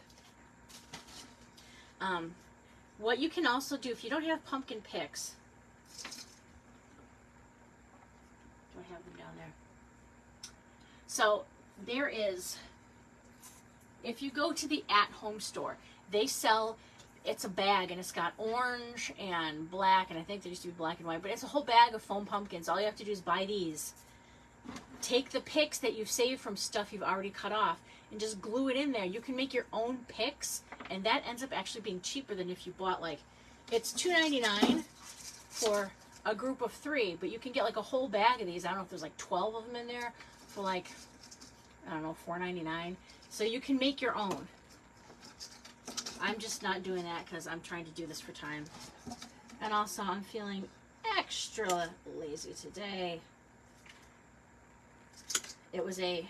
What you can also do, if you don't have pumpkin picks, do I have them down there? So there is, if you go to the at-home store, they sell, it's a bag and it's got orange and black, and I think there used to be black and white, but it's a whole bag of foam pumpkins. All you have to do is buy these. Take the picks that you've saved from stuff you've already cut off and just glue it in there. You can make your own picks, and that ends up actually being cheaper than if you bought, like, it's $2.99 for a group of 3, but you can get like a whole bag of these. I don't know if there's like 12 of them in there for like, I don't know, $4.99. So you can make your own. I'm just not doing that because I'm trying to do this for time. And also I'm feeling extra lazy today. It was a,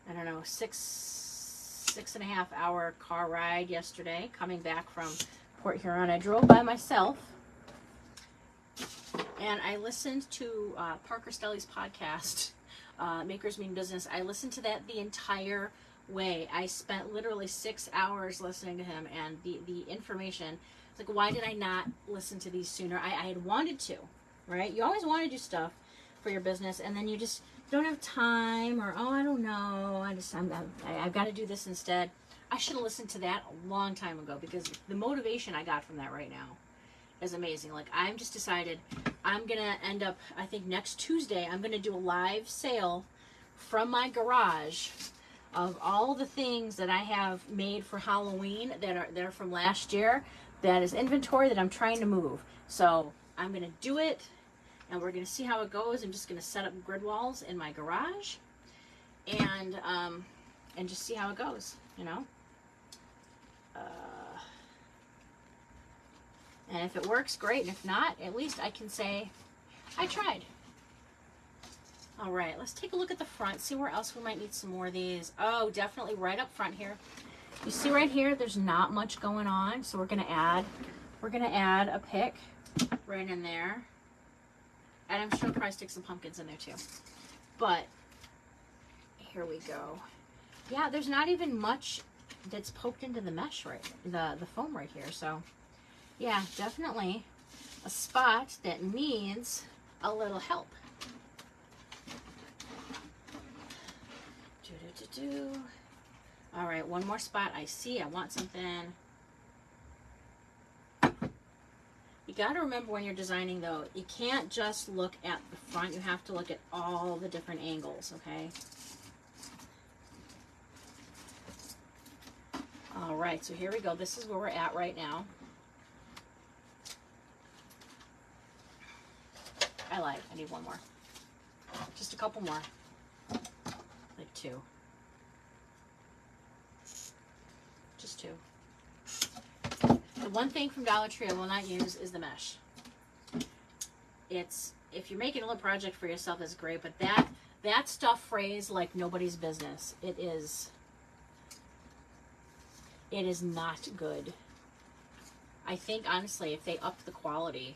I don't know, six and a half hour car ride yesterday coming back from Port Huron. I drove by myself and I listened to Parker Stelly's podcast, Makers Mean Business. I listened to that the entire way. I spent literally 6 hours listening to him, and the information, it's like, why did I not listen to these sooner? I had wanted to, right? You always want to do stuff for your business, and then you just don't have time, or, oh, I don't know, I've got to do this instead. I should have listened to that a long time ago, because the motivation I got from that right now is amazing. Like, I'm just decided I'm going to end up, I think next Tuesday, I'm going to do a live sale from my garage of all the things that I have made for Halloween that are from last year. That is inventory that I'm trying to move. So I'm going to do it, and we're going to see how it goes. I'm just going to set up grid walls in my garage, and just see how it goes, you know. And if it works, great. And if not, at least I can say I tried. All right, let's take a look at the front, see where else we might need some more of these. Oh, definitely right up front here. You see right here, there's not much going on, so we're gonna add a pick right in there. And I'm sure we'll probably stick some pumpkins in there too. But here we go. Yeah, there's not even much that's poked into the mesh the foam right here. So yeah, definitely a spot that needs a little help. All right, one more spot. I see. I want something. You got to remember when you're designing, though, you can't just look at the front. You have to look at all the different angles, okay? All right, so here we go. This is where we're at right now. I lied. I need one more. Just a couple more. Like two. Just two. The one thing from Dollar Tree I will not use is the mesh. It's, if you're making a little project for yourself, it's great, but that stuff frays like nobody's business. It is not good. I think, honestly, if they upped the quality,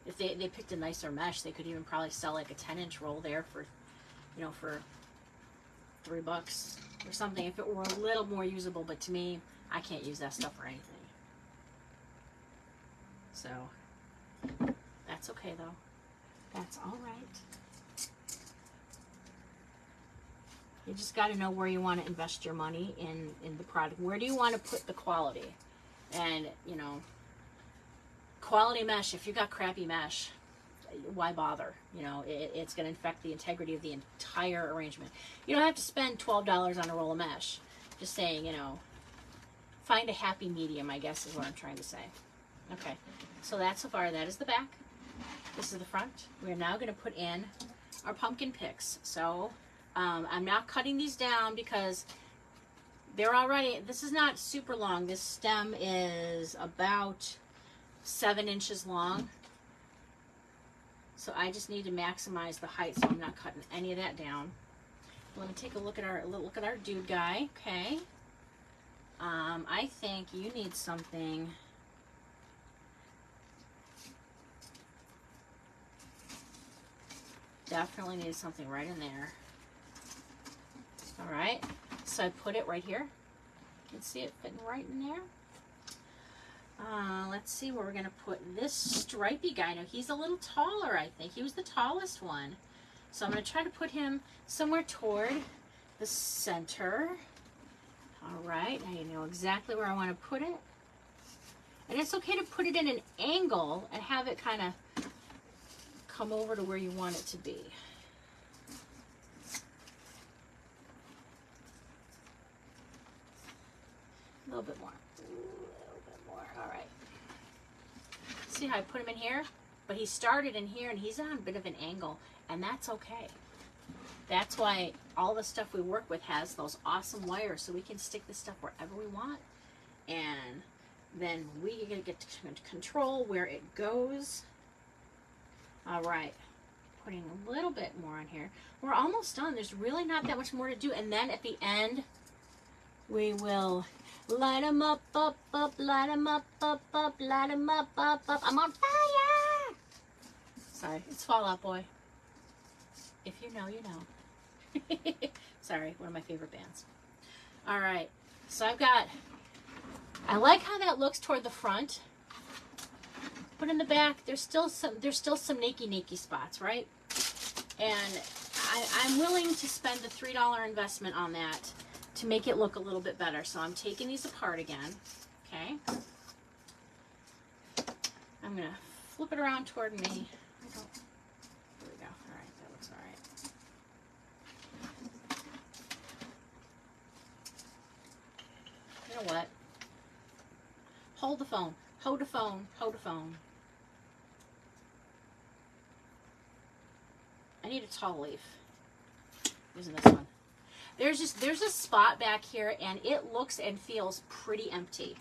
if they picked a nicer mesh, they could even probably sell like a 10-inch roll there for, you know, for $3 or something, if it were a little more usable. But to me, I can't use that stuff for anything. So that's okay though. That's all right. You just got to know where you want to invest your money in the product. Where do you want to put the quality? And, you know, quality mesh, if you got crappy mesh, why bother? You know, it's going to affect the integrity of the entire arrangement. You don't have to spend $12 on a roll of mesh. Just saying, you know, find a happy medium, I guess is what I'm trying to say. Okay, so that so far, that is the back. This is the front. We're now going to put in our pumpkin picks. So I'm not cutting these down because they're already, this is not super long. This stem is about 7 inches long. So I just need to maximize the height, so I'm not cutting any of that down. Let me take a look at our dude guy. Okay. I think you need something. Definitely need something right in there. All right. So I put it right here. You can see it fitting right in there. Let's see where we're going to put this stripy guy. Now, he's a little taller, I think. He was the tallest one. So I'm going to try to put him somewhere toward the center. All right. Now you know exactly where I want to put it. And it's okay to put it in an angle and have it kind of come over to where you want it to be. A little bit more. All right. See how I put him in here? But he started in here and he's on a bit of an angle, and that's okay. That's why all the stuff we work with has those awesome wires, so we can stick this stuff wherever we want, and then we get to control where it goes. All right. Putting a little bit more on here. We're almost done. There's really not that much more to do. And then at the end, we will light them up, up, up, light them up, up, up, light them up, up, up. I'm on fire! Sorry, it's Fall Out Boy. If you know, you know. Sorry, one of my favorite bands. All right, so I like how that looks toward the front. But in the back, there's still some nakey spots, right? And I'm willing to spend the $3 investment on that to make it look a little bit better. So I'm taking these apart again, okay? I'm gonna flip it around toward me. There we go. All right, that looks all right. You know what? Hold the phone. Hold the phone. Hold the phone. need a tall leaf. Using this one. There's a spot back here, and it looks and feels pretty empty.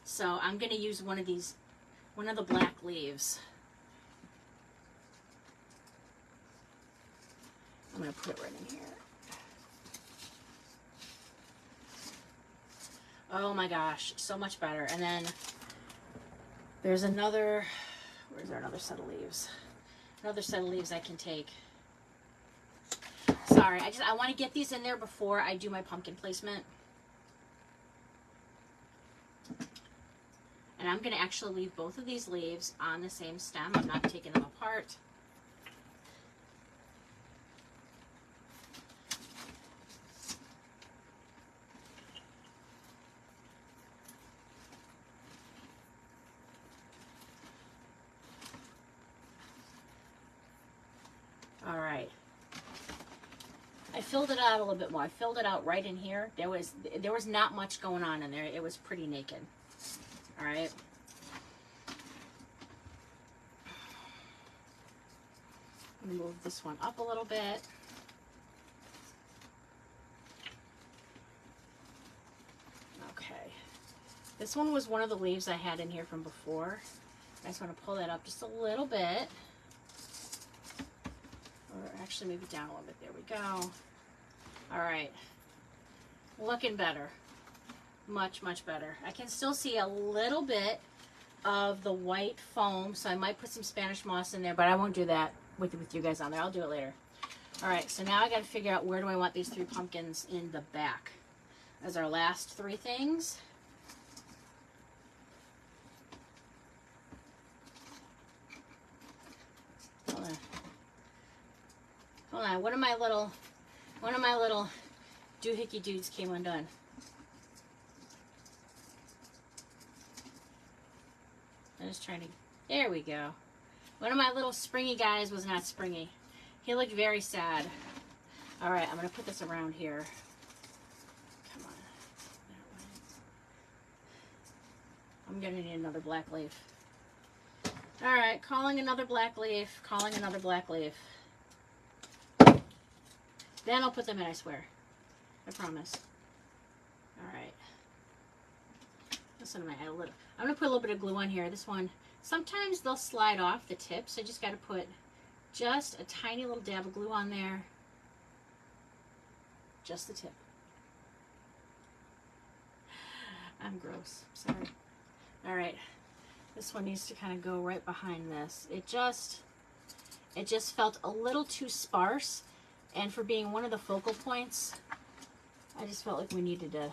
So I'm going to use one of the black leaves. I'm going to put it right in here. Oh my gosh, so much better. And then there's another, where's there another set of leaves? Another set of leaves I can take. Sorry, I want to get these in there before I do my pumpkin placement. And I'm going to actually leave both of these leaves on the same stem. I'm not taking them apart. All right. I filled it out a little bit more. I filled it out right in here. There was not much going on in there. It was pretty naked. All right. Move this one up a little bit. Okay. This one was one of the leaves I had in here from before. I just want to pull that up just a little bit. Or actually maybe down a little bit. There we go. All right. Looking better. Much, much better. I can still see a little bit of the white foam, so I might put some Spanish moss in there, but I won't do that with you guys on there. I'll do it later. All right, so now I got to figure out where do I want these 3 pumpkins in the back as our last 3 things. Hold on. Hold on. One of my little doohickey dudes came undone. I'm just trying to, there we go. One of my little springy guys was not springy. He looked very sad. All right, I'm going to put this around here. Come on. I'm going to need another black leaf. All right, calling another black leaf, calling another black leaf. Then I'll put them in, I swear. I promise. All right. Listen to my, I'm going to put a little bit of glue on here. This one, sometimes they'll slide off the tips. I just got to put just a tiny little dab of glue on there. Just the tip. I'm gross. Sorry. All right. This one needs to kind of go right behind this. It just felt a little too sparse. And for being one of the focal points, I just felt like we needed to.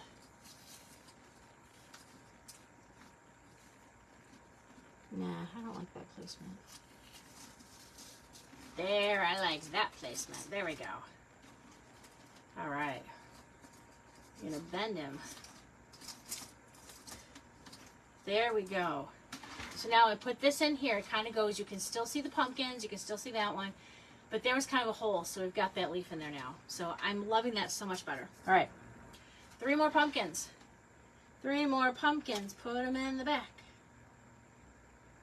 Nah, I don't like that placement. There, I like that placement. There we go. All right. I'm going to bend him. There we go. So now I put this in here. It kind of goes, you can still see the pumpkins. You can still see that one. But there was kind of a hole, so we've got that leaf in there now. So I'm loving that so much better. All right. 3 more pumpkins. 3 more pumpkins. Put them in the back.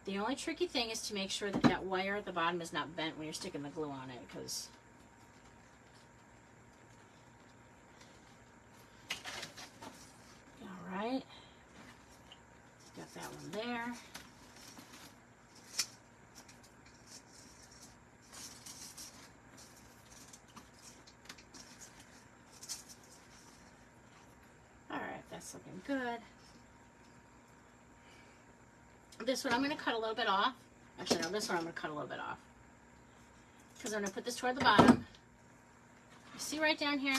The only tricky thing is to make sure that that wire at the bottom is not bent when you're sticking the glue on it, because all right, got that one there. All right, that's looking good. This one I'm going to cut a little bit off. Actually, no, this one I'm going to cut a little bit off. Because I'm going to put this toward the bottom. You see right down here?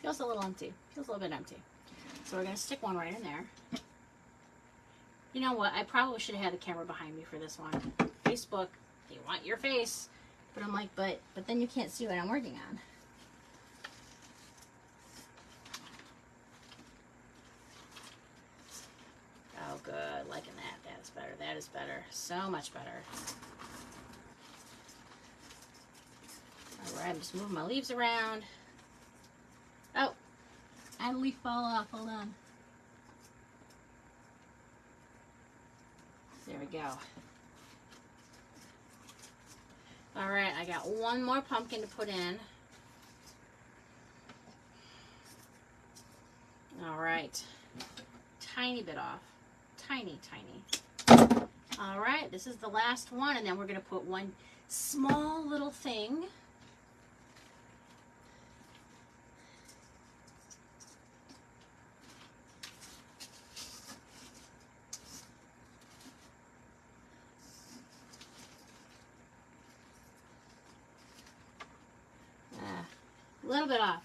Feels a little empty. Feels a little bit empty. So we're going to stick one right in there. You know what? I probably should have had the camera behind me for this one. Facebook, they want your face. But I'm like, but then you can't see what I'm working on. Oh, good. Liking that. That's better. That is better. So much better. All right. I'm just moving my leaves around. Oh, I had a leaf fall off. Hold on. There we go. All right, I got one more pumpkin to put in. All right, tiny bit off, tiny. All right, this is the last one, and then we're gonna put one small little thing. A little bit off,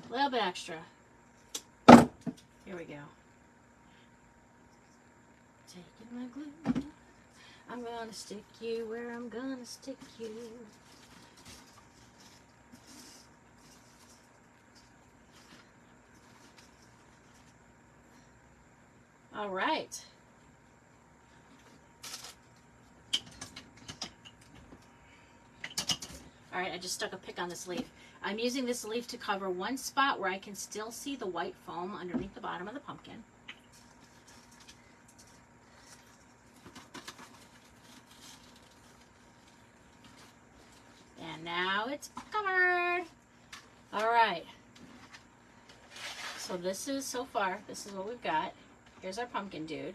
a little bit extra. Here we go. Taking my glue, I'm gonna stick you where I'm gonna stick you. All right. All right, I just stuck a pick on this leaf. I'm using this leaf to cover one spot where I can still see the white foam underneath the bottom of the pumpkin. And now it's covered. All right. So this is, so far, this is what we've got. Here's our pumpkin dude.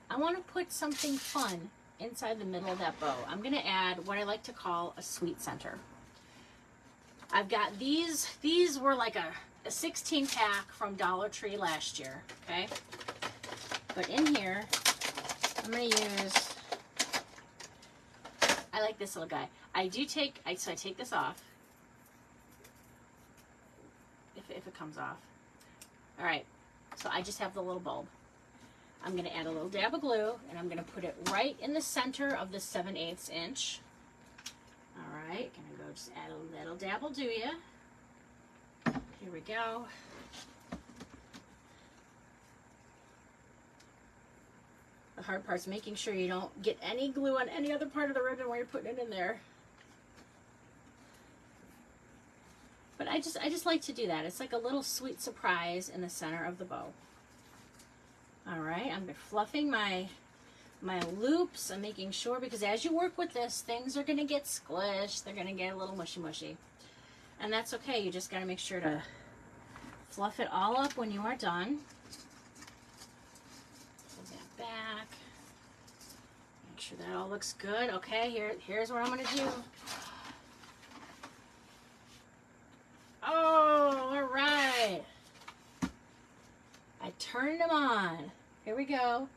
I want to put something fun inside the middle of that bow. I'm going to add what I like to call a sweet center. I've got these were like a 16 pack from Dollar Tree last year, okay? But in here, I'm going to use, I like this little guy. So I take this off, if it comes off. All right, so I just have the little bulb. I'm going to add a little dab of glue, and I'm going to put it right in the center of the 7/8 inch. All right, going to go just add a little dab will do ya. Here we go. The hard part's making sure you don't get any glue on any other part of the ribbon while you're putting it in there. But I just like to do that. It's like a little sweet surprise in the center of the bow. All right, I'm fluffing my loops. I'm making sure, because as you work with this, things are gonna get squished. They're gonna get a little mushy. And that's okay. You just gotta make sure to fluff it all up when you are done. Pull that back. Make sure that all looks good. Okay, here's what I'm gonna do. Oh, all right. I turned them on. Here we go.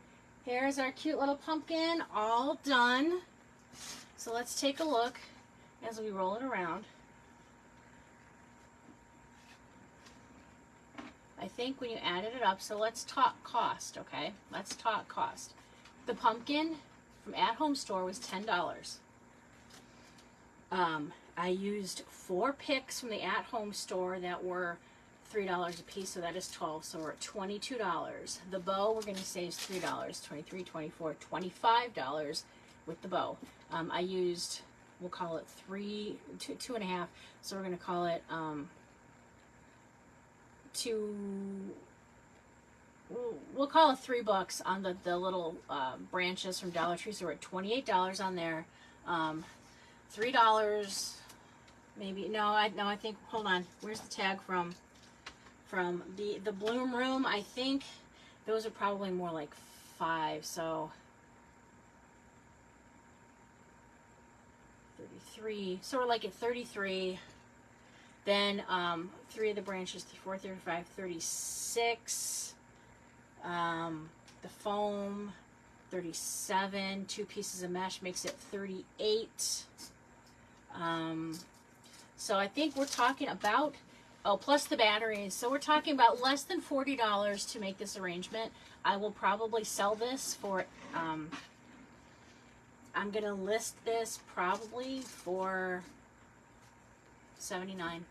Here's our cute little pumpkin, all done. So let's take a look as we roll it around. I think when you added it up, so let's talk cost, okay? Let's talk cost. The pumpkin from At Home Store was $10. I used 4 picks from the At Home Store that were $3 a piece, so that is 12, so we're at $22. The bow we're going to say is $3, $23, $24, $25 with the bow. I used, we'll call it two and a half, so we're going to call it we'll call it $3 on the little branches from Dollar Tree, so we're at $28 on there. $3 maybe, no I think, hold on, where's the tag from the Bloom Room? I think those are probably more like 5, so 33, so we're like at 33. Then 3 of the branches, 4, 35, 36. The foam, 37. 2 pieces of mesh makes it 38. So I think we're talking about, oh, plus the batteries. So we're talking about less than $40 to make this arrangement. I will probably sell this for, I'm going to list this probably for $79.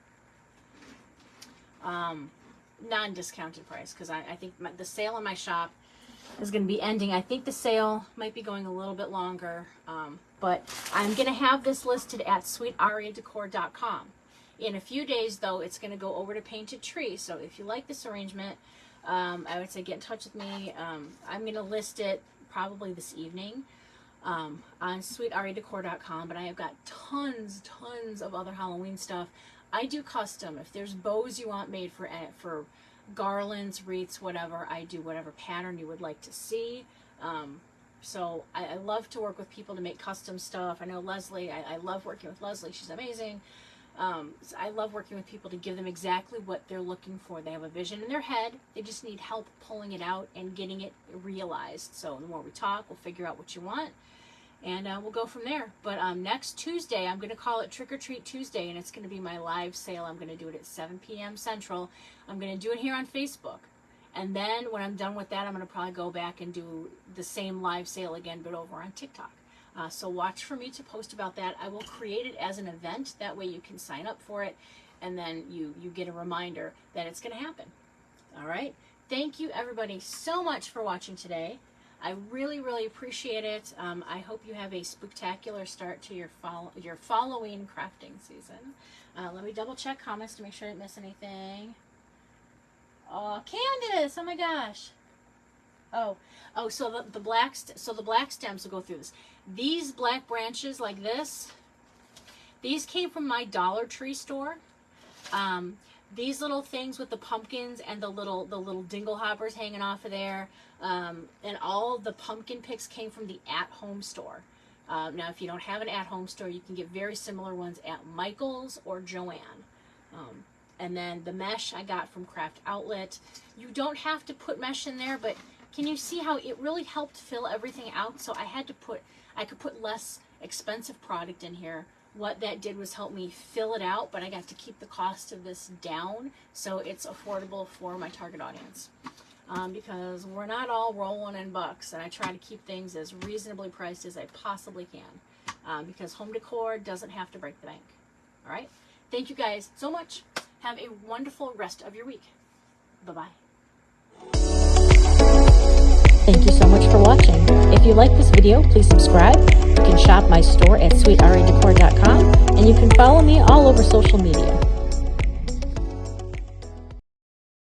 Non-discounted price, because I think the sale in my shop is going to be ending. I think the sale might be going a little bit longer, but I'm going to have this listed at sweetariadecor.com. In a few days, though, it's going to go over to Painted Tree. So if you like this arrangement, I would say get in touch with me. I'm going to list it probably this evening. on sweetredecor.com, but I have got tons of other Halloween stuff. I do custom. If there's bows you want made for garlands, wreaths, whatever, I do whatever pattern you would like to see. So I love to work with people to make custom stuff. I know Leslie, I love working with Leslie. She's amazing. So I love working with people to give them exactly what they're looking for. They have a vision in their head. They just need help pulling it out and getting it realized. So the more we talk, we'll figure out what you want, and we'll go from there. But next Tuesday, I'm going to call it Trick or Treat Tuesday, and it's going to be my live sale. I'm going to do it at 7 p.m. Central. I'm going to do it here on Facebook. And then when I'm done with that, I'm going to probably go back and do the same live sale again, but over on TikTok. So watch for me to post about that. I will create it as an event. That way you can sign up for it, and then you get a reminder that it's going to happen. All right. Thank you, everybody, so much for watching today. I really appreciate it. I hope you have a spectacular start to your following crafting season. Let me double check comments to make sure I didn't miss anything. Oh, Candace! Oh my gosh. Oh, so the black stems will go through this. These black branches like this, these came from my Dollar Tree store. These little things with the pumpkins and the little dingle hoppers hanging off of there, and all of the pumpkin picks came from the at-home store. Now, if you don't have an at-home store, you can get very similar ones at Michael's or Joann. And then the mesh I got from Craft Outlet. You don't have to put mesh in there, but can you see how it really helped fill everything out? So I could put less expensive product in here. What that did was help me fill it out, but I got to keep the cost of this down so it's affordable for my target audience. Because we're not all rolling in bucks, and I try to keep things as reasonably priced as I possibly can. Because home decor doesn't have to break the bank. All right? Thank you guys so much. Have a wonderful rest of your week. Bye-bye. Thank you so much for watching. If you like this video, please subscribe. You can shop my store at sweetredecor.com, and you can follow me all over social media.